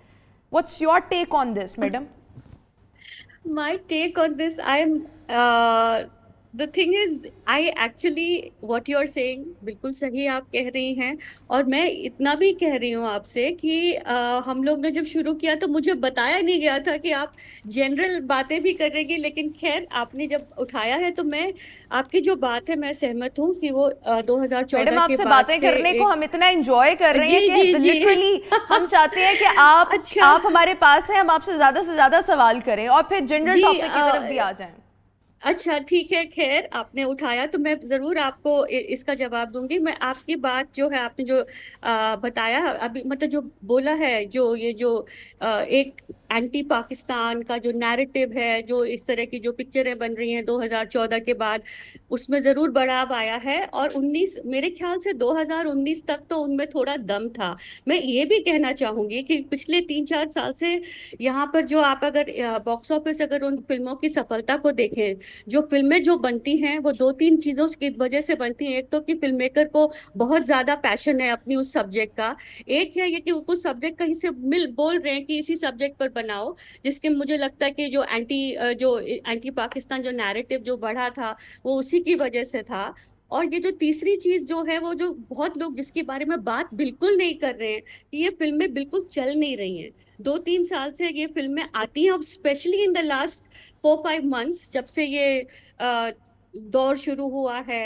[SPEAKER 1] What's your take on this, madam?
[SPEAKER 2] My take on this, the thing is, I actually, what you are saying, बिल्कुल सही आप कह रही हैं, और मैं इतना भी कह रही हूँ आपसे कि हम लोग ने जब शुरू किया तो मुझे बताया नहीं गया था कि आप जनरल बातें भी करेंगे, लेकिन खैर आपने जब उठाया है तो मैं आपकी जो बात है मैं सहमत हूँ कि वो 2014
[SPEAKER 1] मैडम
[SPEAKER 2] के
[SPEAKER 1] आपसे
[SPEAKER 2] बाद
[SPEAKER 1] बातें
[SPEAKER 2] से
[SPEAKER 1] करने को हम इतना एंजॉय कर रहे हैं
[SPEAKER 2] जी,
[SPEAKER 1] कि
[SPEAKER 2] जी।
[SPEAKER 1] लिटरली हम चाहते हैं कि आप
[SPEAKER 2] अच्छा।
[SPEAKER 1] आप हमारे पास हैं, हम आपसे ज्यादा सवाल करें और फिर जनरल
[SPEAKER 2] जी,
[SPEAKER 1] टॉपिक की तरफ भी आ जाएं।
[SPEAKER 2] अच्छा ठीक है, खैर आपने उठाया तो मैं जरूर आपको इसका जवाब दूंगी। मैं आपकी बात जो है, आपने जो बताया अभी, मतलब जो बोला है, जो ये जो एक एंटी पाकिस्तान का जो नैरेटिव है, जो इस तरह की जो पिक्चरें बन रही हैं 2014 के बाद, उसमें जरूर बढ़ाव आया है, और 19 मेरे ख्याल से 2019 तक तो उनमें थोड़ा दम था। मैं ये भी कहना चाहूंगी कि पिछले 3-4 साल से यहाँ पर जो आप अगर बॉक्स ऑफिस अगर उन फिल्मों की सफलता को देखें, जो फिल्में जो बनती हैं वो 2-3 चीजों की वजह से बनती हैं। एक तो कि फिल्म मेकर को बहुत ज्यादा पैशन है अपनी उस सब्जेक्ट का, एक है ये कि उनको सब्जेक्ट कहीं से मिल बोल रहे हैं कि इसी सब्जेक्ट पर बनाओ, जिसके मुझे लगता है कि जो एंटी पाकिस्तान जो नैरेटिव जो बढ़ा था वो उसी की वजह से था। और ये जो तीसरी चीज जो है, वो जो बहुत लोग जिसके बारे में बात बिल्कुल नहीं कर रहे हैं कि ये फिल्में बिल्कुल चल नहीं रही हैं। 2-3 साल से ये फिल्में आती हैं, अब specially in the last 4-5 months, जब से ये दौर शुरू हुआ है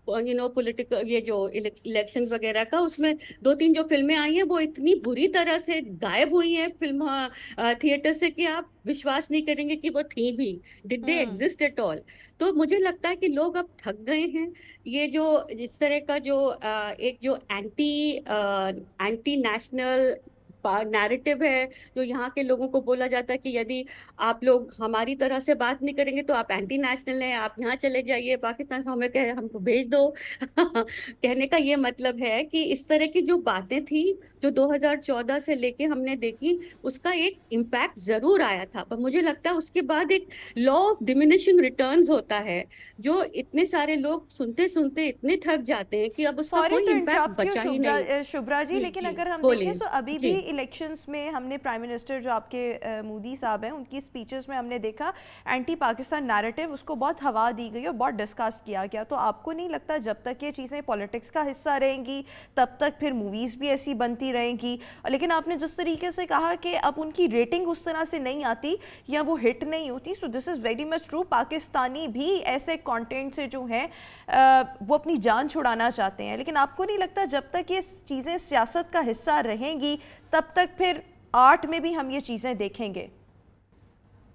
[SPEAKER 2] पॉलिटिकल, ये जो इलेक्शन वगैरह का, उसमें 2-3 जो फिल्में आई हैं वो इतनी बुरी तरह से गायब हुई हैं फिल्म थिएटर से कि आप विश्वास नहीं करेंगे कि वो थी भी, did they exist at all. तो मुझे लगता है कि लोग अब थक गए हैं। ये जो इस तरह का जो एक जो एंटी नेशनल नैरेटिव है, जो यहाँ के लोगों को बोला जाता है कि यदि आप लोग हमारी तरह से बात नहीं करेंगे तो आप एंटी नेशनल हैं, आप यहाँ चले जाइए पाकिस्तान, हमें कहे हमको भेज दो। कहने का ये मतलब है कि इस तरह की जो बातें थी जो 2014 से लेके हमने देखी, उसका एक इम्पैक्ट जरूर आया था, पर मुझे लगता है उसके बाद एक लॉ ऑफ डिमिनिशिंग रिटर्न्स होता है, जो इतने सारे लोग सुनते सुनते इतने थक जाते हैं कि अब उसका
[SPEAKER 1] सॉरी
[SPEAKER 2] कोई
[SPEAKER 1] टू
[SPEAKER 2] इम्पैक्ट
[SPEAKER 1] इंटरप्ट
[SPEAKER 2] बचा ही नहीं।
[SPEAKER 1] शुभ्रा जी, लेकिन
[SPEAKER 2] जी,
[SPEAKER 1] अगर हम
[SPEAKER 2] बोलिए।
[SPEAKER 1] देखें तो अभी
[SPEAKER 2] जी।
[SPEAKER 1] भी इलेक्शंस में हमने प्राइम मिनिस्टर जो आपके मोदी साहब हैं उनकी स्पीचेस में हमने देखा एंटी पाकिस्तान नैरेटिव, उसको बहुत हवा दी गई और बहुत डिस्कस किया गया। तो आपको नहीं लगता जब तक ये चीज़ें पॉलिटिक्स का हिस्सा रहेंगी तब तक फिर मूवीज़ भी ऐसी बनती रहेंगी? लेकिन आपने जिस तरीके से कहा कि अब उनकी रेटिंग उस तरह से नहीं आती या वो हिट नहीं होती, so this is very much true. Pakistani भी ऐसे कंटेंट से जो हैं वो अपनी जान छुड़ाना चाहते हैं, लेकिन आपको नहीं लगता जब तक ये चीज़ें सियासत का हिस्सा रहेंगी तब तक फिर आर्ट में भी हम ये चीज़ें देखेंगे?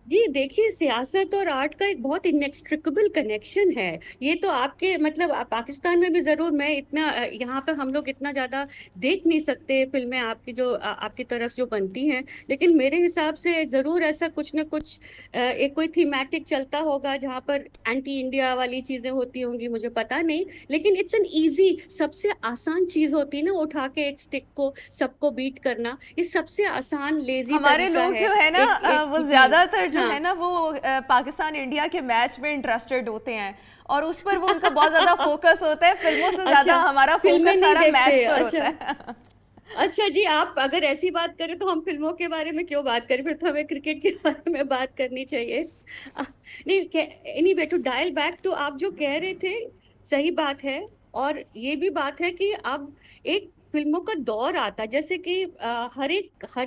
[SPEAKER 2] जी देखिए, सियासत और आर्ट का एक बहुत इनएक्सट्रिकेबल कनेक्शन है। ये तो आपके मतलब पाकिस्तान में भी जरूर, मैं इतना यहाँ पे हम लोग इतना ज्यादा देख नहीं सकते फिल्में आपकी जो आपकी तरफ जो बनती हैं, लेकिन मेरे हिसाब से जरूर ऐसा कुछ ना कुछ एक कोई थीमेटिक चलता होगा जहाँ पर एंटी इंडिया वाली चीजें होती होंगी, मुझे पता नहीं। लेकिन इट्स एन इजी, सबसे आसान चीज होती है ना, उठा के एक स्टिक को सबको बीट करना, ये सबसे आसान लेजी
[SPEAKER 1] हमारे
[SPEAKER 2] तरीका
[SPEAKER 1] लोग
[SPEAKER 2] है।
[SPEAKER 1] जो है ना वो ज्यादातर जो
[SPEAKER 2] हाँ।
[SPEAKER 1] है ना वो पाकिस्तान इंडिया के मैच में इंटरेस्टेड होते हैं और उस पर वो उनका बहुत ज्यादा फोकस होता है, फिल्मों से ज्यादा हमारा
[SPEAKER 2] फिल्में
[SPEAKER 1] फोकस
[SPEAKER 2] नहीं
[SPEAKER 1] सारा मैच
[SPEAKER 2] देखते।
[SPEAKER 1] पर
[SPEAKER 2] अच्छा,
[SPEAKER 1] होता है।
[SPEAKER 2] अच्छा जी, आप अगर ऐसी बात करें तो हम फिल्मों के बारे में क्यों बात करें, फिर तो हमें क्रिकेट के बारे में बात करनी चाहिए। नहीं, anyway, to dial back to आप जो कह रहे थे, सही बात है। और ये भी बात है कि अब एक फिल्मों का दौर आता, जैसे कि हर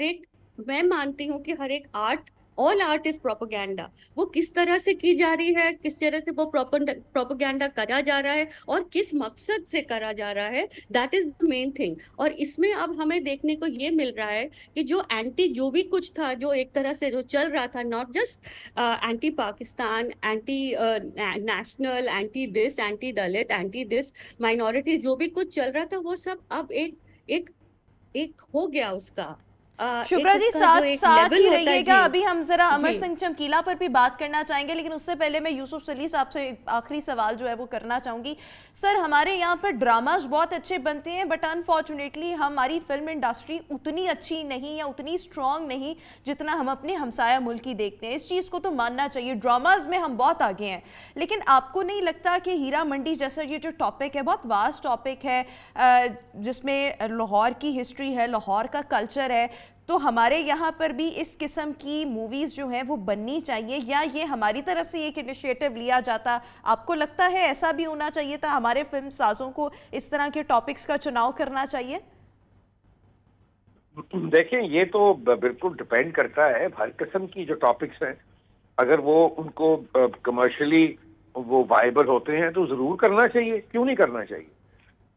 [SPEAKER 2] एक मैं मानती हूँ कि हर एक art, all art is propaganda. वो किस तरह से की जा रही है, किस तरह से वो प्रोपोगेंडा करा जा रहा है और किस मकसद से करा जा रहा है, that is the main thing. और इसमें अब हमें देखने को ये मिल रहा है कि जो एंटी, जो भी कुछ था, जो एक तरह से जो चल रहा था, not just anti Pakistan, anti national, anti this, anti Dalit, anti this minority, जो भी कुछ चल रहा था वो सब अब एक एक हो गया उसका एक
[SPEAKER 1] शुभ्रा जी,
[SPEAKER 2] उसका जो
[SPEAKER 1] साथ
[SPEAKER 2] एक
[SPEAKER 1] साथ
[SPEAKER 2] लेवल
[SPEAKER 1] ही
[SPEAKER 2] होता है।
[SPEAKER 1] रहिएगा।
[SPEAKER 2] जी
[SPEAKER 1] अभी हम जरा अमर
[SPEAKER 2] जी
[SPEAKER 1] सिंह चमकीला पर भी बात करना चाहेंगे, लेकिन उससे पहले मैं यूसुफ सली साहब से एक आखिरी सवाल जो है वो करना चाहूंगी। सर, हमारे यहाँ पर ड्रामाज बहुत अच्छे बनते हैं, बट अनफॉर्चुनेटली हमारी फिल्म इंडस्ट्री उतनी अच्छी नहीं या उतनी स्ट्रांग नहीं जितना हम अपने हमसाया मुल्क की देखते हैं। इस चीज़ को तो मानना चाहिए, ड्रामाज में हम बहुत आगे हैं। लेकिन आपको नहीं लगता कि हीरा मंडी जैसा ये जो टॉपिक है, बहुत वास्ट टॉपिक है, जिसमें लाहौर की हिस्ट्री है, लाहौर का कल्चर है, तो हमारे यहाँ पर भी इस किस्म की मूवीज़ जो हैं वो बननी चाहिए, या ये हमारी तरफ से एक इनिशिएटिव लिया जाता? आपको लगता है ऐसा भी होना चाहिए था, हमारे फिल्म साजों को इस तरह के टॉपिक्स का चुनाव करना चाहिए?
[SPEAKER 3] देखें, ये तो बिल्कुल डिपेंड करता है। हर किस्म की जो टॉपिक्स हैं, अगर वो उनको कमर्शियली वो वाइबल होते हैं तो जरूर करना चाहिए, क्यों नहीं करना चाहिए।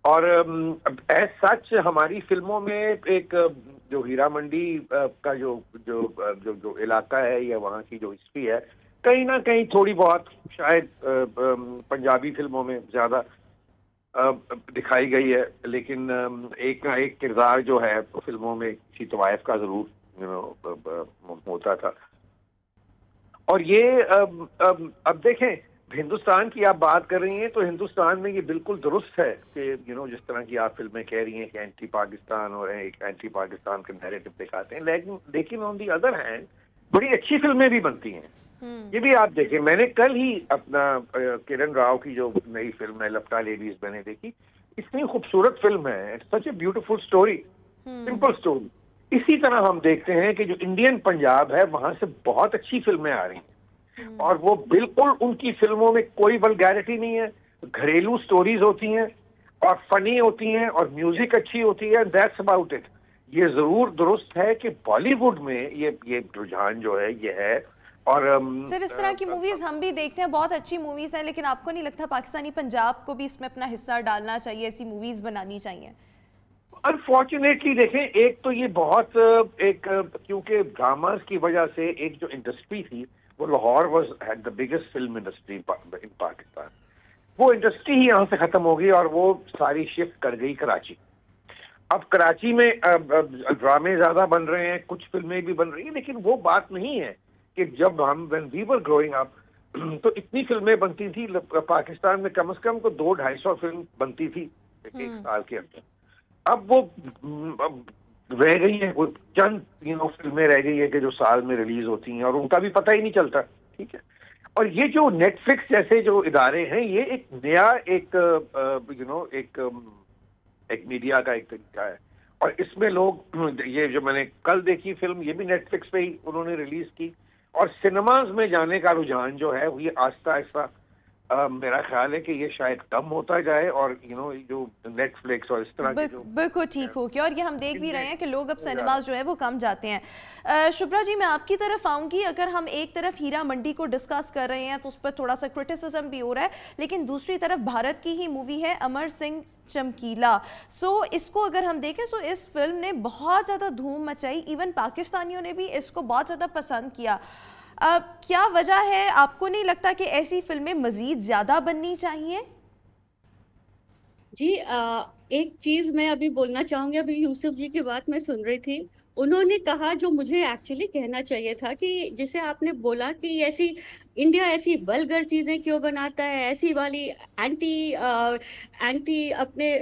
[SPEAKER 3] और एज सच हमारी फिल्मों में एक जो हीरा मंडी का जो जो जो जो इलाका है या वहाँ की जो हिस्ट्री है, कहीं ना कहीं थोड़ी बहुत शायद पंजाबी फिल्मों में ज्यादा दिखाई गई है, लेकिन एक ना एक किरदार जो है फिल्मों में किसी तवायफ का जरूर होता था। और ये अब देखें, हिंदुस्तान की आप बात कर रही हैं तो हिंदुस्तान में ये बिल्कुल दुरुस्त है कि जिस तरह की आप फिल्में कह रही हैं कि एंटी पाकिस्तान और एक एंटी पाकिस्तान का नैरेटिव दिखाते हैं, लेकिन ऑन दी अदर हैंड बड़ी अच्छी फिल्में भी बनती हैं। ये भी आप देखें, मैंने कल ही अपना किरण राव की जो नई फिल्म है लपटा लेडीज मैंने देखी, इतनी खूबसूरत फिल्म है, such a beautiful story, simple story. इसी तरह हम देखते हैं कि जो इंडियन पंजाब है वहां से बहुत अच्छी फिल्में आ रही हैं, और वो बिल्कुल उनकी फिल्मों में कोई वल्गैरिटी नहीं है, घरेलू स्टोरीज होती हैं और फनी होती हैं और म्यूजिक अच्छी होती है, दैट्स अबाउट इट। ये जरूर दुरुस्त है कि बॉलीवुड में ये रुझान जो है ये है। और
[SPEAKER 1] सर, इस तरह की मूवीज हम भी देखते हैं, बहुत अच्छी मूवीज हैं, लेकिन आपको नहीं लगता पाकिस्तानी पंजाब को भी इसमें अपना हिस्सा डालना चाहिए, ऐसी मूवीज बनानी चाहिए?
[SPEAKER 3] अनफॉर्चुनेटली देखें, एक तो ये बहुत क्योंकि ड्रामास की वजह से एक जो इंडस्ट्री थी वो Lahore was had the biggest film industry in Pakistan, वो इंडस्ट्री ही यहाँ से खत्म हो गई और वो सारी शिफ्ट कर गई कराची। अब कराची में ड्रामे ज्यादा बन रहे हैं, कुछ फिल्में भी बन रही हैं, लेकिन वो बात नहीं है कि जब हम when we were growing up तो इतनी फिल्में बनती थी पाकिस्तान में, कम से कम को 200-250 फिल्म बनती थी एक साल के अंदर। अब वो रह गई है, वो चंद फिल्में रह गई है कि जो साल में रिलीज होती हैं और उनका भी पता ही नहीं चलता। ठीक है, और ये जो नेटफ्लिक्स जैसे जो इदारे हैं, ये एक नया एक मीडिया का एक तरीका है, और इसमें लोग, ये जो मैंने कल देखी फिल्म, ये भी नेटफ्लिक्स पे ही उन्होंने रिलीज की, और सिनेमाज में जाने का रुझान जो है ये आहिस्ता आहिस्ता मेरा ख्याल है कि ये शायद कम होता जाए, और जो नेटफ्लिक्स और इस तरह के जो
[SPEAKER 1] बिल्कुल ठीक हो गया, और ये हम देख भी रहे हैं कि लोग अब सिनेमाज जो है वो कम जाते हैं। शुभ्रा जी, मैं आपकी तरफ आऊँगी। अगर हम एक तरफ हीरा मंडी को डिस्कस कर रहे हैं तो उस पर थोड़ा सा क्रिटिसिज्म भी हो रहा है, लेकिन दूसरी तरफ भारत की ही मूवी है अमर सिंह चमकीला। सो इसको अगर हम देखें तो इस फिल्म ने बहुत ज़्यादा धूम मचाई, इवन पाकिस्तानियों ने भी इसको बहुत ज़्यादा पसंद किया। क्या वजह है? आपको नहीं लगता कि ऐसी फिल्में मजीद ज्यादा बननी चाहिए?
[SPEAKER 2] जी एक चीज मैं अभी बोलना चाहूंगी। अभी यूसुफ जी की बात मैं सुन रही थी, उन्होंने कहा जो मुझे एक्चुअली कहना चाहिए था कि जैसे आपने बोला कि ऐसी इंडिया ऐसी वल्गर चीजें क्यों बनाता है, ऐसी वाली एंटी अपने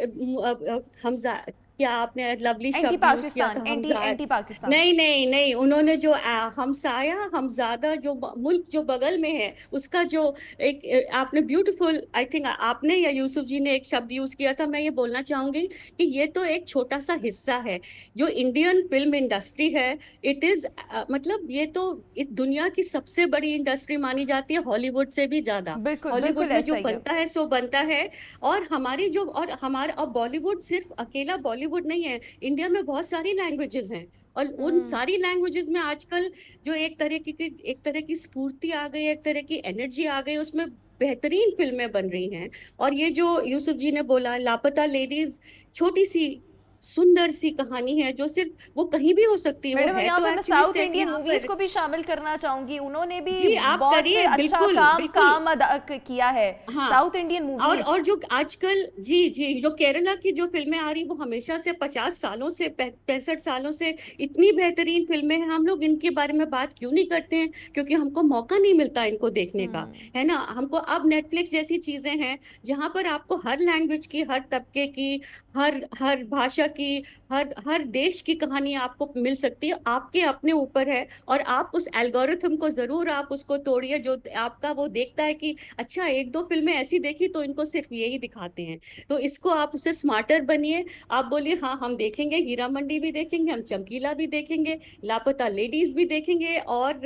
[SPEAKER 2] हमजा, क्या आपने लवली शब्द यूज किया था,
[SPEAKER 1] एंटी पाकिस्तान।
[SPEAKER 2] नहीं नहीं नहीं, उन्होंने जो हमसाया हमजादा जो मुल्क जो बगल में है उसका जो एक आपने ब्यूटीफुल, आई थिंक आपने या यूसुफ जी ने एक शब्द यूज किया था। मैं ये बोलना चाहूंगी कि ये तो एक छोटा सा हिस्सा है जो इंडियन फिल्म इंडस्ट्री है। इट इज मतलब ये तो इस दुनिया की सबसे बड़ी इंडस्ट्री मानी जाती है, हॉलीवुड से भी ज्यादा। हॉलीवुड में जो बनता है सो बनता है, और हमारी जो और हमारा और बॉलीवुड सिर्फ अकेला बॉलीवुड बॉलीवुड नहीं है, इंडिया में बहुत सारी लैंग्वेजेस हैं, और उन सारी लैंग्वेजेस में आजकल जो एक तरह की स्फूर्ति आ गई, एक तरह की एनर्जी आ गई, उसमें बेहतरीन फिल्में बन रही हैं। और ये जो यूसुफ जी ने बोला, लापता लेडीज, छोटी सी सुंदर सी कहानी है जो सिर्फ वो कहीं भी हो सकती है, वो
[SPEAKER 1] मैडम
[SPEAKER 2] है
[SPEAKER 1] यहाँ
[SPEAKER 2] तो
[SPEAKER 1] पर मैं
[SPEAKER 2] एक्चुअली
[SPEAKER 1] साउथ
[SPEAKER 2] सेट
[SPEAKER 1] इंडियन
[SPEAKER 2] यहाँ
[SPEAKER 1] मूवीज
[SPEAKER 2] पर।
[SPEAKER 1] को भी शामिल करना चाहूंगी, उन्होंने भी
[SPEAKER 2] जी आप
[SPEAKER 1] बहुत
[SPEAKER 2] करिए,
[SPEAKER 1] अच्छा
[SPEAKER 2] बिल्कुल
[SPEAKER 1] काम
[SPEAKER 2] बिल्कुल।
[SPEAKER 1] काम अदा किया है।
[SPEAKER 2] हाँ,
[SPEAKER 1] साउथ इंडियन मूवीज
[SPEAKER 2] और जो आजकल, जी जी, जो केरला की जो फिल्में आ रही, वो हमेशा से 50 सालों से 65 सालों से इतनी बेहतरीन फिल्में हैं। हम लोग इनके बारे में बात क्यों नहीं करते हैं? क्योंकि हमको मौका नहीं मिलता इनको देखने का, है ना। हमको अब नेटफ्लिक्स जैसी चीजें हैं जहां पर आपको हर लैंग्वेज की, हर तबके की, हर हर भाषा की, हर हर देश की कहानी आपको मिल सकती है। आपके अपने ऊपर है, और आप उस एल्गोरिथम को जरूर आप उसको तोड़िए, जो आपका वो देखता है कि अच्छा एक दो फिल्में ऐसी देखी तो इनको सिर्फ यही दिखाते हैं, तो इसको आप उससे स्मार्टर बनिए। आप बोलिए हाँ हम देखेंगे, हीरा मंडी भी देखेंगे, हम चमकीला भी देखेंगे, लापता लेडीज भी देखेंगे, और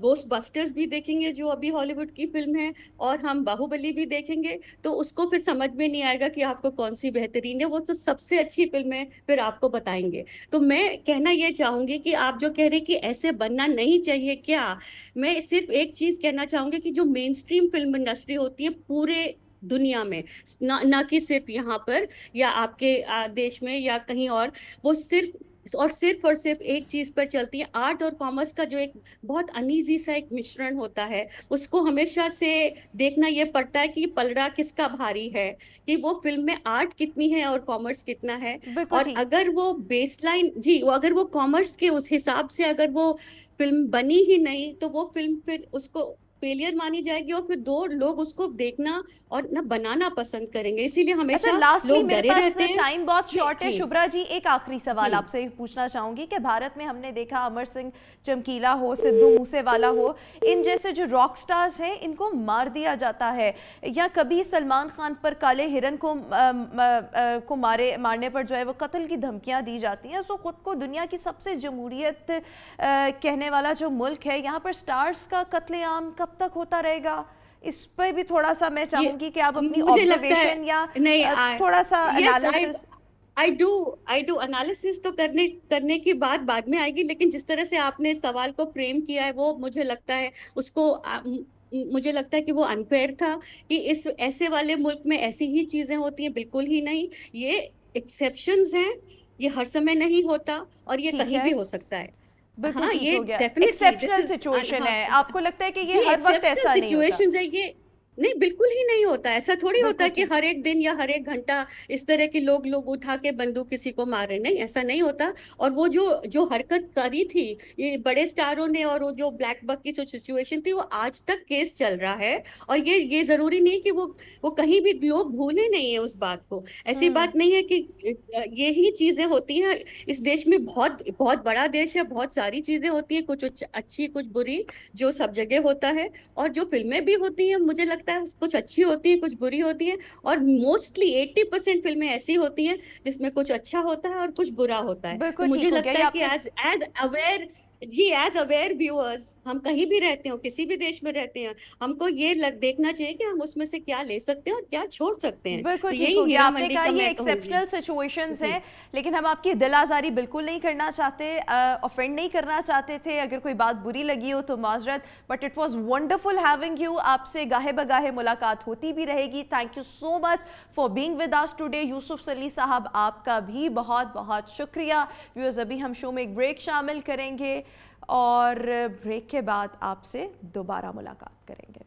[SPEAKER 2] गोस्ट बस्टर्स भी देखेंगे जो अभी हॉलीवुड की फिल्म है, और हम बाहुबली भी देखेंगे। तो उसको फिर समझ में नहीं आएगा कि आपको कौन सी बेहतरीन है, वो तो सबसे अच्छी फिल्म है फिर आपको बताएंगे। तो मैं कहना ये चाहूंगी कि आप जो कह रहे कि ऐसे बनना नहीं चाहिए, क्या, मैं सिर्फ एक चीज कहना चाहूंगी कि जो मेन स्ट्रीम फिल्म इंडस्ट्री होती है पूरे दुनिया में, ना कि सिर्फ यहाँ पर या आपके देश में या कहीं और, वो सिर्फ और सिर्फ एक चीज पर चलती है। आर्ट और कॉमर्स का जो एक बहुत अनईजी सा एक मिश्रण होता है, उसको हमेशा से देखना ये पड़ता है कि पलड़ा किसका भारी है, कि वो फिल्म में आर्ट कितनी है और कॉमर्स कितना है।
[SPEAKER 1] बिल्कुल
[SPEAKER 2] और
[SPEAKER 1] ठीक।
[SPEAKER 2] अगर वो बेसलाइन, जी, वो अगर वो कॉमर्स के उस हिसाब से अगर वो फिल्म बनी ही नहीं, तो वो फिल्म फिर उसको फेलियर मानी जाएगी, और फिर दो लोग उसको देखना और ना बनाना पसंद करेंगे, इसीलिए
[SPEAKER 1] अच्छा,
[SPEAKER 2] हमेशा
[SPEAKER 1] लास्टली
[SPEAKER 2] लोग
[SPEAKER 1] मेरे
[SPEAKER 2] डरे
[SPEAKER 1] पास
[SPEAKER 2] रहते हैं।
[SPEAKER 1] टाइम बहुत
[SPEAKER 2] जी
[SPEAKER 1] शॉर्ट है,
[SPEAKER 2] जी
[SPEAKER 1] शुभ्रा जी एक आखिरी सवाल
[SPEAKER 2] जी
[SPEAKER 1] आपसे पूछना चाहूंगी कि भारत में हमने देखा अमर सिंह चमकीला हो, सिद्धू मूसेवाला हो, इन जैसे जो रॉक स्टार्स हैं इनको मार दिया जाता है, या कभी सलमान खान पर काले हिरन को मारने पर जो है वो कत्ल की धमकियां दी जाती हैं। सो खुद को दुनिया की सबसे जमहूरियत कहने वाला जो मुल्क है, यहाँ पर स्टार्स का कत्लेआम कब तक होता रहेगा? इस पर भी थोड़ा सा मैं
[SPEAKER 2] ये
[SPEAKER 1] चाहूंगी कि आप अपनी
[SPEAKER 2] मुझे लगता है,
[SPEAKER 1] ऑब्जर्वेशन या
[SPEAKER 2] नहीं,
[SPEAKER 1] थोड़ा सा
[SPEAKER 2] yes,
[SPEAKER 1] analysis.
[SPEAKER 2] I do analysis तो करने की बात बाद में आएगी, लेकिन जिस तरह से आपने इस सवाल को फ्रेम किया है, वो मुझे लगता है उसको मुझे लगता है कि वो अनफेयर था, कि इस ऐसे वाले मुल्क में ऐसी ही चीजें होती हैं, बिल्कुल ही नहीं। ये एक्सेप्शंस हैं, ये हर समय नहीं होता, और ये
[SPEAKER 1] ठीक
[SPEAKER 2] कहीं
[SPEAKER 1] है,
[SPEAKER 2] भी हो सकता है।
[SPEAKER 1] बिल्कुल
[SPEAKER 2] हाँ,
[SPEAKER 1] ठीक
[SPEAKER 2] ये
[SPEAKER 1] हो गया।
[SPEAKER 2] Definitely this
[SPEAKER 1] exceptional
[SPEAKER 2] is,
[SPEAKER 1] situation
[SPEAKER 2] हाँ
[SPEAKER 1] है, आपको लगता है कि
[SPEAKER 2] जी,
[SPEAKER 1] ये हर वक्त
[SPEAKER 2] एक्सेप्शनल
[SPEAKER 1] ऐसा नहीं होता?
[SPEAKER 2] सिचुएशंस है ये। नहीं, बिल्कुल ही नहीं होता, ऐसा थोड़ी होता
[SPEAKER 1] बिल्कुल
[SPEAKER 2] है कि
[SPEAKER 1] ठीक।
[SPEAKER 2] हर एक दिन या हर एक घंटा इस तरह के लोग उठा के बंदूक किसी को मारे, नहीं, ऐसा नहीं होता। और वो जो जो हरकत करी थी ये बड़े स्टारों ने, और वो जो ब्लैक बक की जो सिचुएशन थी, वो आज तक केस चल रहा है। और ये जरूरी नहीं कि वो कहीं भी लोग भूले नहीं है उस बात को। ऐसी बात नहीं है कि यही चीजें होती हैं इस देश में। बहुत बहुत बड़ा देश है, बहुत सारी चीजें होती है, कुछ अच्छी कुछ बुरी, जो सब जगह होता है। और जो फिल्में भी होती हैं, मुझे लगता है कुछ अच्छी होती है, कुछ बुरी होती है, और मोस्टली 80% फिल्में ऐसी होती हैं जिसमें कुछ अच्छा होता है और कुछ बुरा होता है। तो
[SPEAKER 1] बिल्कुल ठीक
[SPEAKER 2] मुझे
[SPEAKER 1] हो गया
[SPEAKER 2] लगता
[SPEAKER 1] ये
[SPEAKER 2] है कि
[SPEAKER 1] आपने।
[SPEAKER 2] एज एज अवेयर, जी, एज अवेयर व्यूअर्स, हम कहीं भी रहते हो, किसी भी देश में रहते हैं, हमको ये देखना चाहिए कि हम उसमें से क्या ले सकते हैं और क्या छोड़ सकते हैं।
[SPEAKER 1] बिल्कुल
[SPEAKER 2] तो
[SPEAKER 1] ठीक
[SPEAKER 2] यही
[SPEAKER 1] हो गया,
[SPEAKER 2] हीरा
[SPEAKER 1] आपने
[SPEAKER 2] मंडी
[SPEAKER 1] कहा
[SPEAKER 2] का
[SPEAKER 1] ये
[SPEAKER 2] मैं कहूंगी।
[SPEAKER 1] एक्सेप्शनल सिचुएशंस
[SPEAKER 2] जी
[SPEAKER 1] हैं, लेकिन हम आपकी दिल आज़ारी बिल्कुल नहीं करना चाहते, ऑफेंड नहीं करना चाहते थे। अगर कोई बात बुरी लगी हो तो माजरत, but it was wonderful having you. आपसे गाहे बगाहे मुलाकात होती भी रहेगी। Thank you so much for being with us today. Yusuf सली साहब, आपका भी बहुत बहुत शुक्रिया। व्यूअर्स, अभी हम शो में एक ब्रेक शामिल करेंगे और ब्रेक के बाद आपसे दोबारा मुलाकात करेंगे।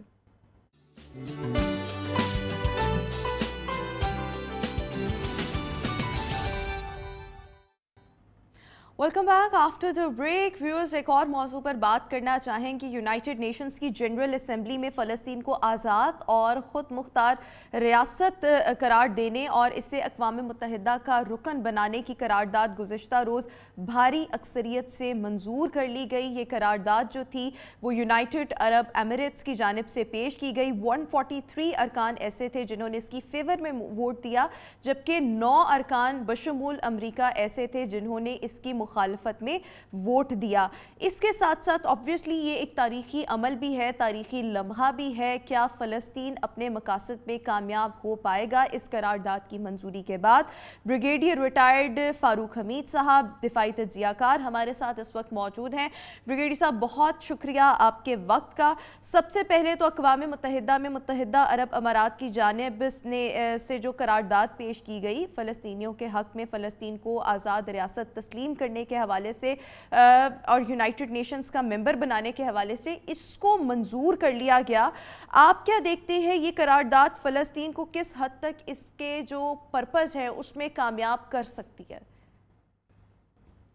[SPEAKER 1] Welcome back after the break. Viewers, एक और मौजू पर बात करना चाहेंगे। यूनाइटेड नेशंस की जनरल असेंबली में फ़लस्तीन को आज़ाद और ख़ुद मुख्तार रियासत करार देने और इसे अक़वाम मुत्तहिदा का रुकन बनाने की करारदाद गुज़िश्ता रोज़ भारी अक्सरियत से मंजूर कर ली गई। ये करारदाद जो थी वो यूनाइटेड अरब एमिरेट्स की जानिब से पेश की गई। 143 अरकान ऐसे थे जिन्होंने इसकी फेवर में वोट दिया, जबकि 9 अरकान बशमूल अमरीका ऐसे थे जिन्होंने इसकी मुखालफत में वोट दिया। इसके साथ साथ ऑब्वियसली ये एक तारीखी अमल भी है, तारीखी लम्हा भी है। क्या फ़लस्तीन अपने मकासद में कामयाब हो पाएगा इस करारदाद की मंजूरी के बाद? ब्रिगेडियर रिटायर्ड फ़ारूक हमीद साहब, दिफाई तज्ज़ियाकार, हमारे साथ इस वक्त मौजूद हैं। ब्रिगेडियर साहब, बहुत शुक्रिया आपके वक्त का। सबसे पहले तो अक़वाम मुत्तहिदा में मुत्तहिदा अरब अमारात की जानिब से जो करारदाद पेश की गई फ़लस्तीनियों के हक़ में फ़लस्तीन को आज़ाद रियासत तस्लीम करने के हवाले से और यूनाइटेड नेशंस का मेंबर बनाने के हवाले से, इसको मंजूर कर लिया गया। आप क्या देखते हैं ये करारदाद फ़लस्तीन को किस हद तक इसके जो पर्पज़ है उसमें कामयाब कर सकती है?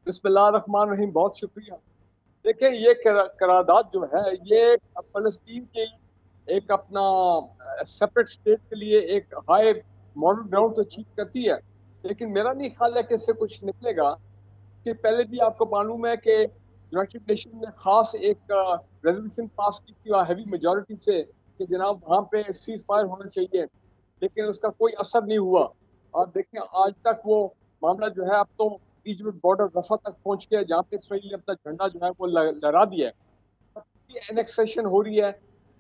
[SPEAKER 4] बिस्मिल्लाहिर्रहमानिर्रहीम, बहुत शुक्रिया। देखिए, ये करारदाद जो है ये फ़लस्तीन के एक अपना सेपरेट स्टेट के लिए एक हाई मॉडल ग्राउंड तो अचीव करती है, लेकिन मेरा नहीं ख्याल है कि इससे कुछ निकलेगा। कि पहले भी आपको मालूम है कि यूनाइटेड नेशन ने खास एक रेजोल्यूशन पास की थी हैवी मेजॉरिटी से कि जनाब वहाँ पे सीज फायर होना चाहिए, लेकिन उसका कोई असर नहीं हुआ। और देखें, आज तक वो मामला जो है अब तो इजिप्ट बॉर्डर रफा तक पहुँच गया, जहाँ पे इसराइल ने अपना झंडा जो है वो लहरा दिया है। एनेक्सेशन हो रही है,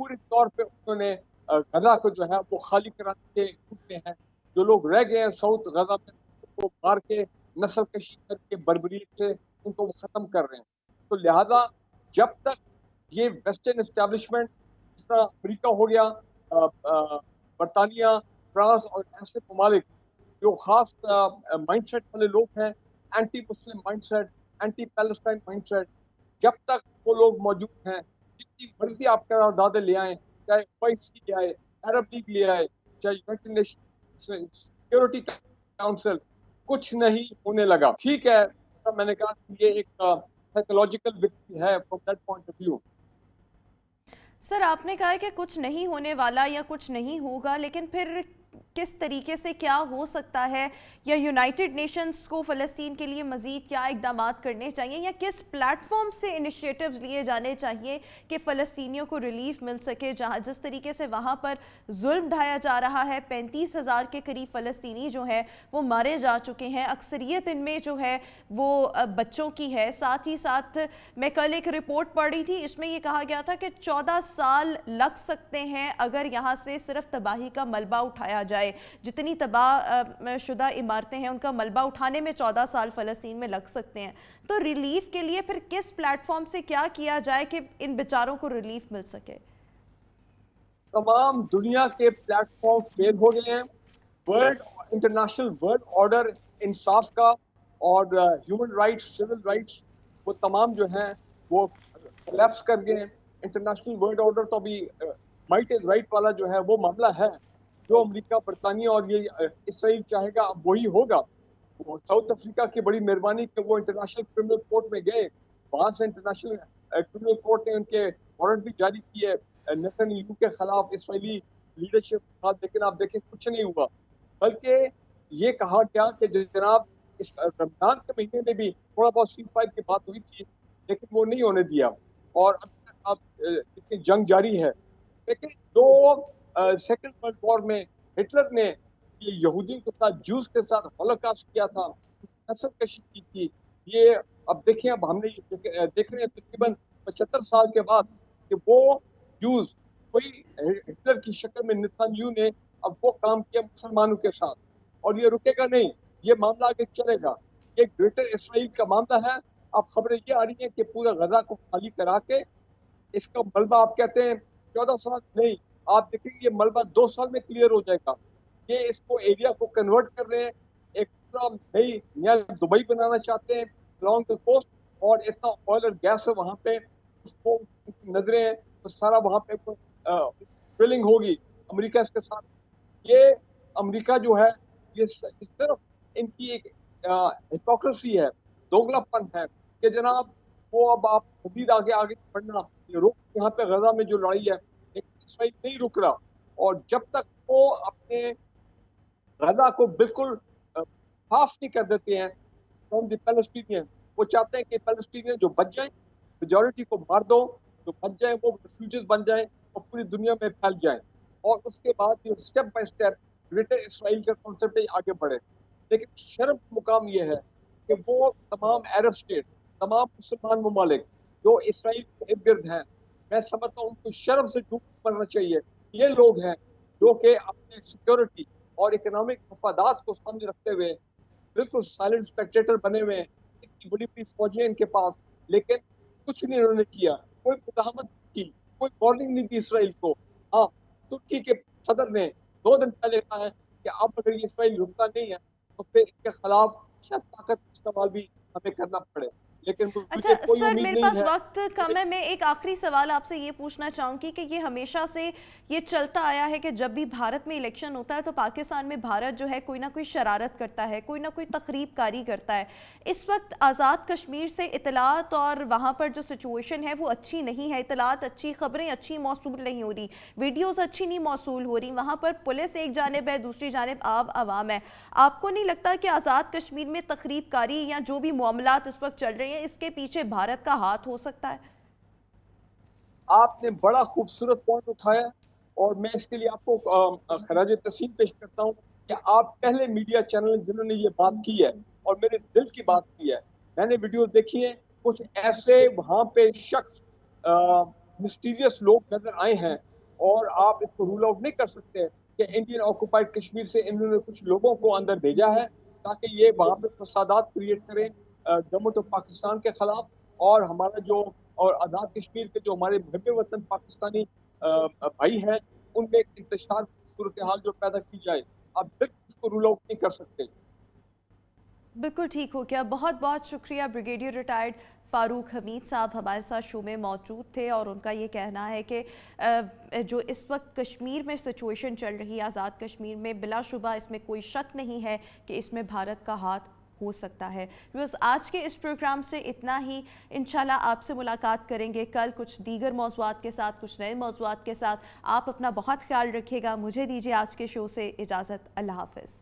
[SPEAKER 4] पूरे तौर पे उन्होंने गजा को जो है वो खाली कराने के रुकने हैं। जो लोग रह गए हैं साउथ गजा में, उनको मार के नस्ल कशी करके बर्बरीत से उनको वो ख़त्म कर रहे हैं। तो लिहाजा जब तक ये वेस्टर्न इस्टेब्लिशमेंट, जिस तरह अमरीका हो गया, बरतानिया, फ्रांस और ऐसे ममालिक जो खास माइंडसेट वाले लोग हैं, anti Muslim mindset, anti Palestine mindset, जब तक वो लोग मौजूद हैं, जितनी मर्जी आप करारदादें ले आए, चाहे OIC ले आए, अरब लीग ले आए, चाहे यूनाइटेड नेशन सिक्योरिटी काउंसिल, कुछ नहीं होने लगा। ठीक है, तो मैंने कहा कि ये एक साइकोलॉजिकल विक्ट्री है from that point of view.
[SPEAKER 1] Sir, आपने कहा है कि कुछ नहीं होने वाला या कुछ नहीं होगा, लेकिन फिर किस तरीके से क्या हो सकता है, या यूनाइटेड नेशंस को फ़लस्तीन के लिए मज़ीद क्या इक़दाम करने चाहिए, या किस प्लेटफॉर्म से इनिशिएटिव्स लिए जाने चाहिए कि फ़लस्तीनियों को रिलीफ मिल सके? जहाँ जिस तरीके से वहाँ पर जुल्म ढाया जा रहा है, 35,000 के करीब फ़लस्तीनी जो है वो मारे जा चुके हैं, अक्सरियत इनमें जो है वो बच्चों की है। साथ ही साथ मैं कल एक रिपोर्ट पढ़ रही थी, इसमें ये कहा गया था कि 14 साल लग सकते हैं अगर यहाँ से सिर्फ तबाही का मलबा उठाया जाए। जितनी तबाह शुदा इमारतें हैं उनका मलबा उठाने में 14 साल फ़लस्तीन में लग सकते हैं। तो रिलीफ के लिए फिर किस प्लेटफॉर्म से क्या किया जाए कि इन बेचारों को रिलीफ मिल सके?
[SPEAKER 4] तमाम दुनिया के प्लेटफॉर्म फेल हो गए हैं। इंटरनेशनल वर्ल्ड ऑर्डर इंसाफ का और ह्यूमन राइट्स, सिविल राइट्स, वो तमाम जो हैं वो कोलैप्स कर गए हैं। इंटरनेशनल वर्ल्ड ऑर्डर तो अभी माइट इज राइट वाला जो है वो मामला है, जो अमेरिका, बरतानिया और ये इसराइल चाहेगा अब वही होगा। वो साउथ अफ्रीका की बड़ी मेहरबानी कि वो इंटरनेशनल क्रिमिनल कोर्ट में गए, वहाँ से इंटरनेशनल क्रिमिनल कोर्ट ने उनके वारंट भी जारी किए नेतन्याहू के खिलाफ, इसराइली लीडरशिप के साथ, लेकिन आप देखें कुछ नहीं हुआ। बल्कि ये कहा गया कि जनाब इस रमजान के महीने में भी थोड़ा बहुत सीज फायर की बात हुई थी, लेकिन वो नहीं होने दिया और अब इतनी जंग जारी है। लेकिन जो सेकेंड वर्ल्ड वॉर में हिटलर ने ये यहूदियों के साथ, जूस के साथ हॉलोकॉस्ट किया था, नस्ल कशी की थी, ये अब देखें, अब हमने देख रहे हैं तकरीबन 75 साल के बाद कि वो जूस कोई हिटलर की शक्ल में नेतन्याहू ने अब वो काम किया मुसलमानों के साथ, और ये रुकेगा नहीं, ये मामला आगे चलेगा। ये ग्रेटर इसराइल का मामला है। अब खबरें ये आ रही हैं कि पूरा गजा को खाली करा के इसका मलबा, आप कहते हैं 14 साल, नहीं, आप देखेंगे ये मलबा 2 साल में क्लियर हो जाएगा। ये इसको एरिया को कन्वर्ट कर रहे हैं, एक पूरा नई नया दुबई बनाना चाहते हैं अलॉन्ग द कोस्ट, और इतना ऑयल और गैस है वहाँ पे, उसको नजरें हैं तो सारा वहाँ पे ड्रिलिंग होगी अमेरिका इसके साथ। ये अमेरिका जो है ये सिर्फ इनकी एक हिपोक्रेसी है, दोगलापन है कि जनाब वो अब आप मजीद आगे आगे बढ़ना, ये रोक यहाँ पे गजा में जो लड़ाई है इसराइल नहीं रुक रहा, और जब तक वो अपने गजा को बिल्कुल साफ नहीं कर देते हैं फ्रॉम द पैलेस्टीनियन, वो चाहते हैं कि पैलेस्टीनियन जो बच जाए, मेजॉरिटी को मार दो, जो बच जाए वो रिफ्यूजीज बन जाए और पूरी दुनिया में फैल जाए, और उसके बाद ये step by step greater Israel का कॉन्सेप्ट आगे बढ़े। लेकिन शर्म का मुकाम ये है कि वो तमाम अरब स्टेट, तमाम मुसलमान ममालिक जो इसराइल के इर्द गिर्द हैं, मैं समझता हूँ उनको शर्म से डूब मरना चाहिए। ये लोग हैं जो कि अपनी सिक्योरिटी और इकोनॉमिक मफादात को सामने रखते हुए बिल्कुल साइलेंट स्पेक्टेटर बने हुए हैं। इतनी बड़ी बड़ी फौजें इनके पास, लेकिन कुछ नहीं इन्होंने किया, कोई मुदाहमत नहीं की, कोई वार्निंग नहीं दी इसराइल को। हाँ, तुर्की के सदर ने 2 दिन पहले कहा है कि अब अगर ये इसराइल रुकता नहीं है तो फिर इनके खिलाफ शायद ताकत इस्तेमाल भी हमें करना पड़े, लेकिन
[SPEAKER 1] अच्छा
[SPEAKER 4] मुझे कोई
[SPEAKER 1] सर,
[SPEAKER 4] उम्मीद
[SPEAKER 1] मेरे
[SPEAKER 4] नहीं
[SPEAKER 1] पास
[SPEAKER 4] है।
[SPEAKER 1] वक्त कम है, मैं एक आखिरी सवाल आपसे ये पूछना चाहूँगी कि ये हमेशा से ये चलता आया है कि जब भी भारत में इलेक्शन होता है तो पाकिस्तान में भारत जो है कोई ना कोई शरारत करता है, कोई ना कोई तखरीबकारी करता है। इस वक्त आज़ाद कश्मीर से इतलात और वहाँ पर जो सिचुएशन है वो अच्छी नहीं है, इतलात अच्छी, खबरें अच्छी मौसूल नहीं हो रही, वीडियोज़ अच्छी नहीं मौसूल हो रही, वहाँ पर पुलिस एक जानिब है, दूसरी जानिब आवाम है। आपको नहीं लगता कि आज़ाद कश्मीर में तखरीबकारी या जो भी मामलात इस वक्त चल रहे हैं इसके पीछे भारत का हाथ हो सकता है?
[SPEAKER 4] आपने बड़ा खूबसूरत पॉइंट उठाया और मैं इसके लिए आपको खराज तस्लीम पेश करता हूँ कि आप पहले मीडिया चैनल जिन्होंने ये बात की है और मेरे दिल की बात की है। मैंने वीडियो देखी है, कुछ ऐसे वहाँ पे शख्स मिस्टीरियस लोग नजर आए हैं और आप इसको रूल आउट नहीं कर सकते कि इंडियन ऑक्युपाइड कश्मीर से इन्होंने कुछ लोगों को अंदर भेजा है ताकि ये वहाँ पे फसादात क्रिएट करें गवर्नमेंट ऑफ पाकिस्तान के खिलाफ और हमारा जो और आज़ाद कश्मीर के जो हमारे मुहब्बे वतन पाकिस्तानी भाई हैं उनमें एक इंतशार की सूरत हाल जो पैदा की जाए। आप बिल्कुल इसको रूल आउट नहीं कर सकते।
[SPEAKER 1] बिल्कुल ठीक हो गया। बहुत बहुत शुक्रिया। ब्रिगेडियर रिटायर्ड फ़ारूक हमीद साहब हमारे साथ शो में मौजूद थे और उनका ये कहना है कि जो इस वक्त कश्मीर में सिचुएशन चल रही है आज़ाद कश्मीर में, बिलाशुबा इसमें कोई शक नहीं है कि इसमें भारत का हाथ हो सकता है। बस आज के इस प्रोग्राम से इतना ही। इंशाल्लाह आपसे मुलाकात करेंगे कल कुछ दीगर मौज़ूआत के साथ, कुछ नए मौज़ूआत के साथ। आप अपना बहुत ख्याल रखिएगा। मुझे दीजिए आज के शो से इजाज़त। अल्लाह हाफ़िज़।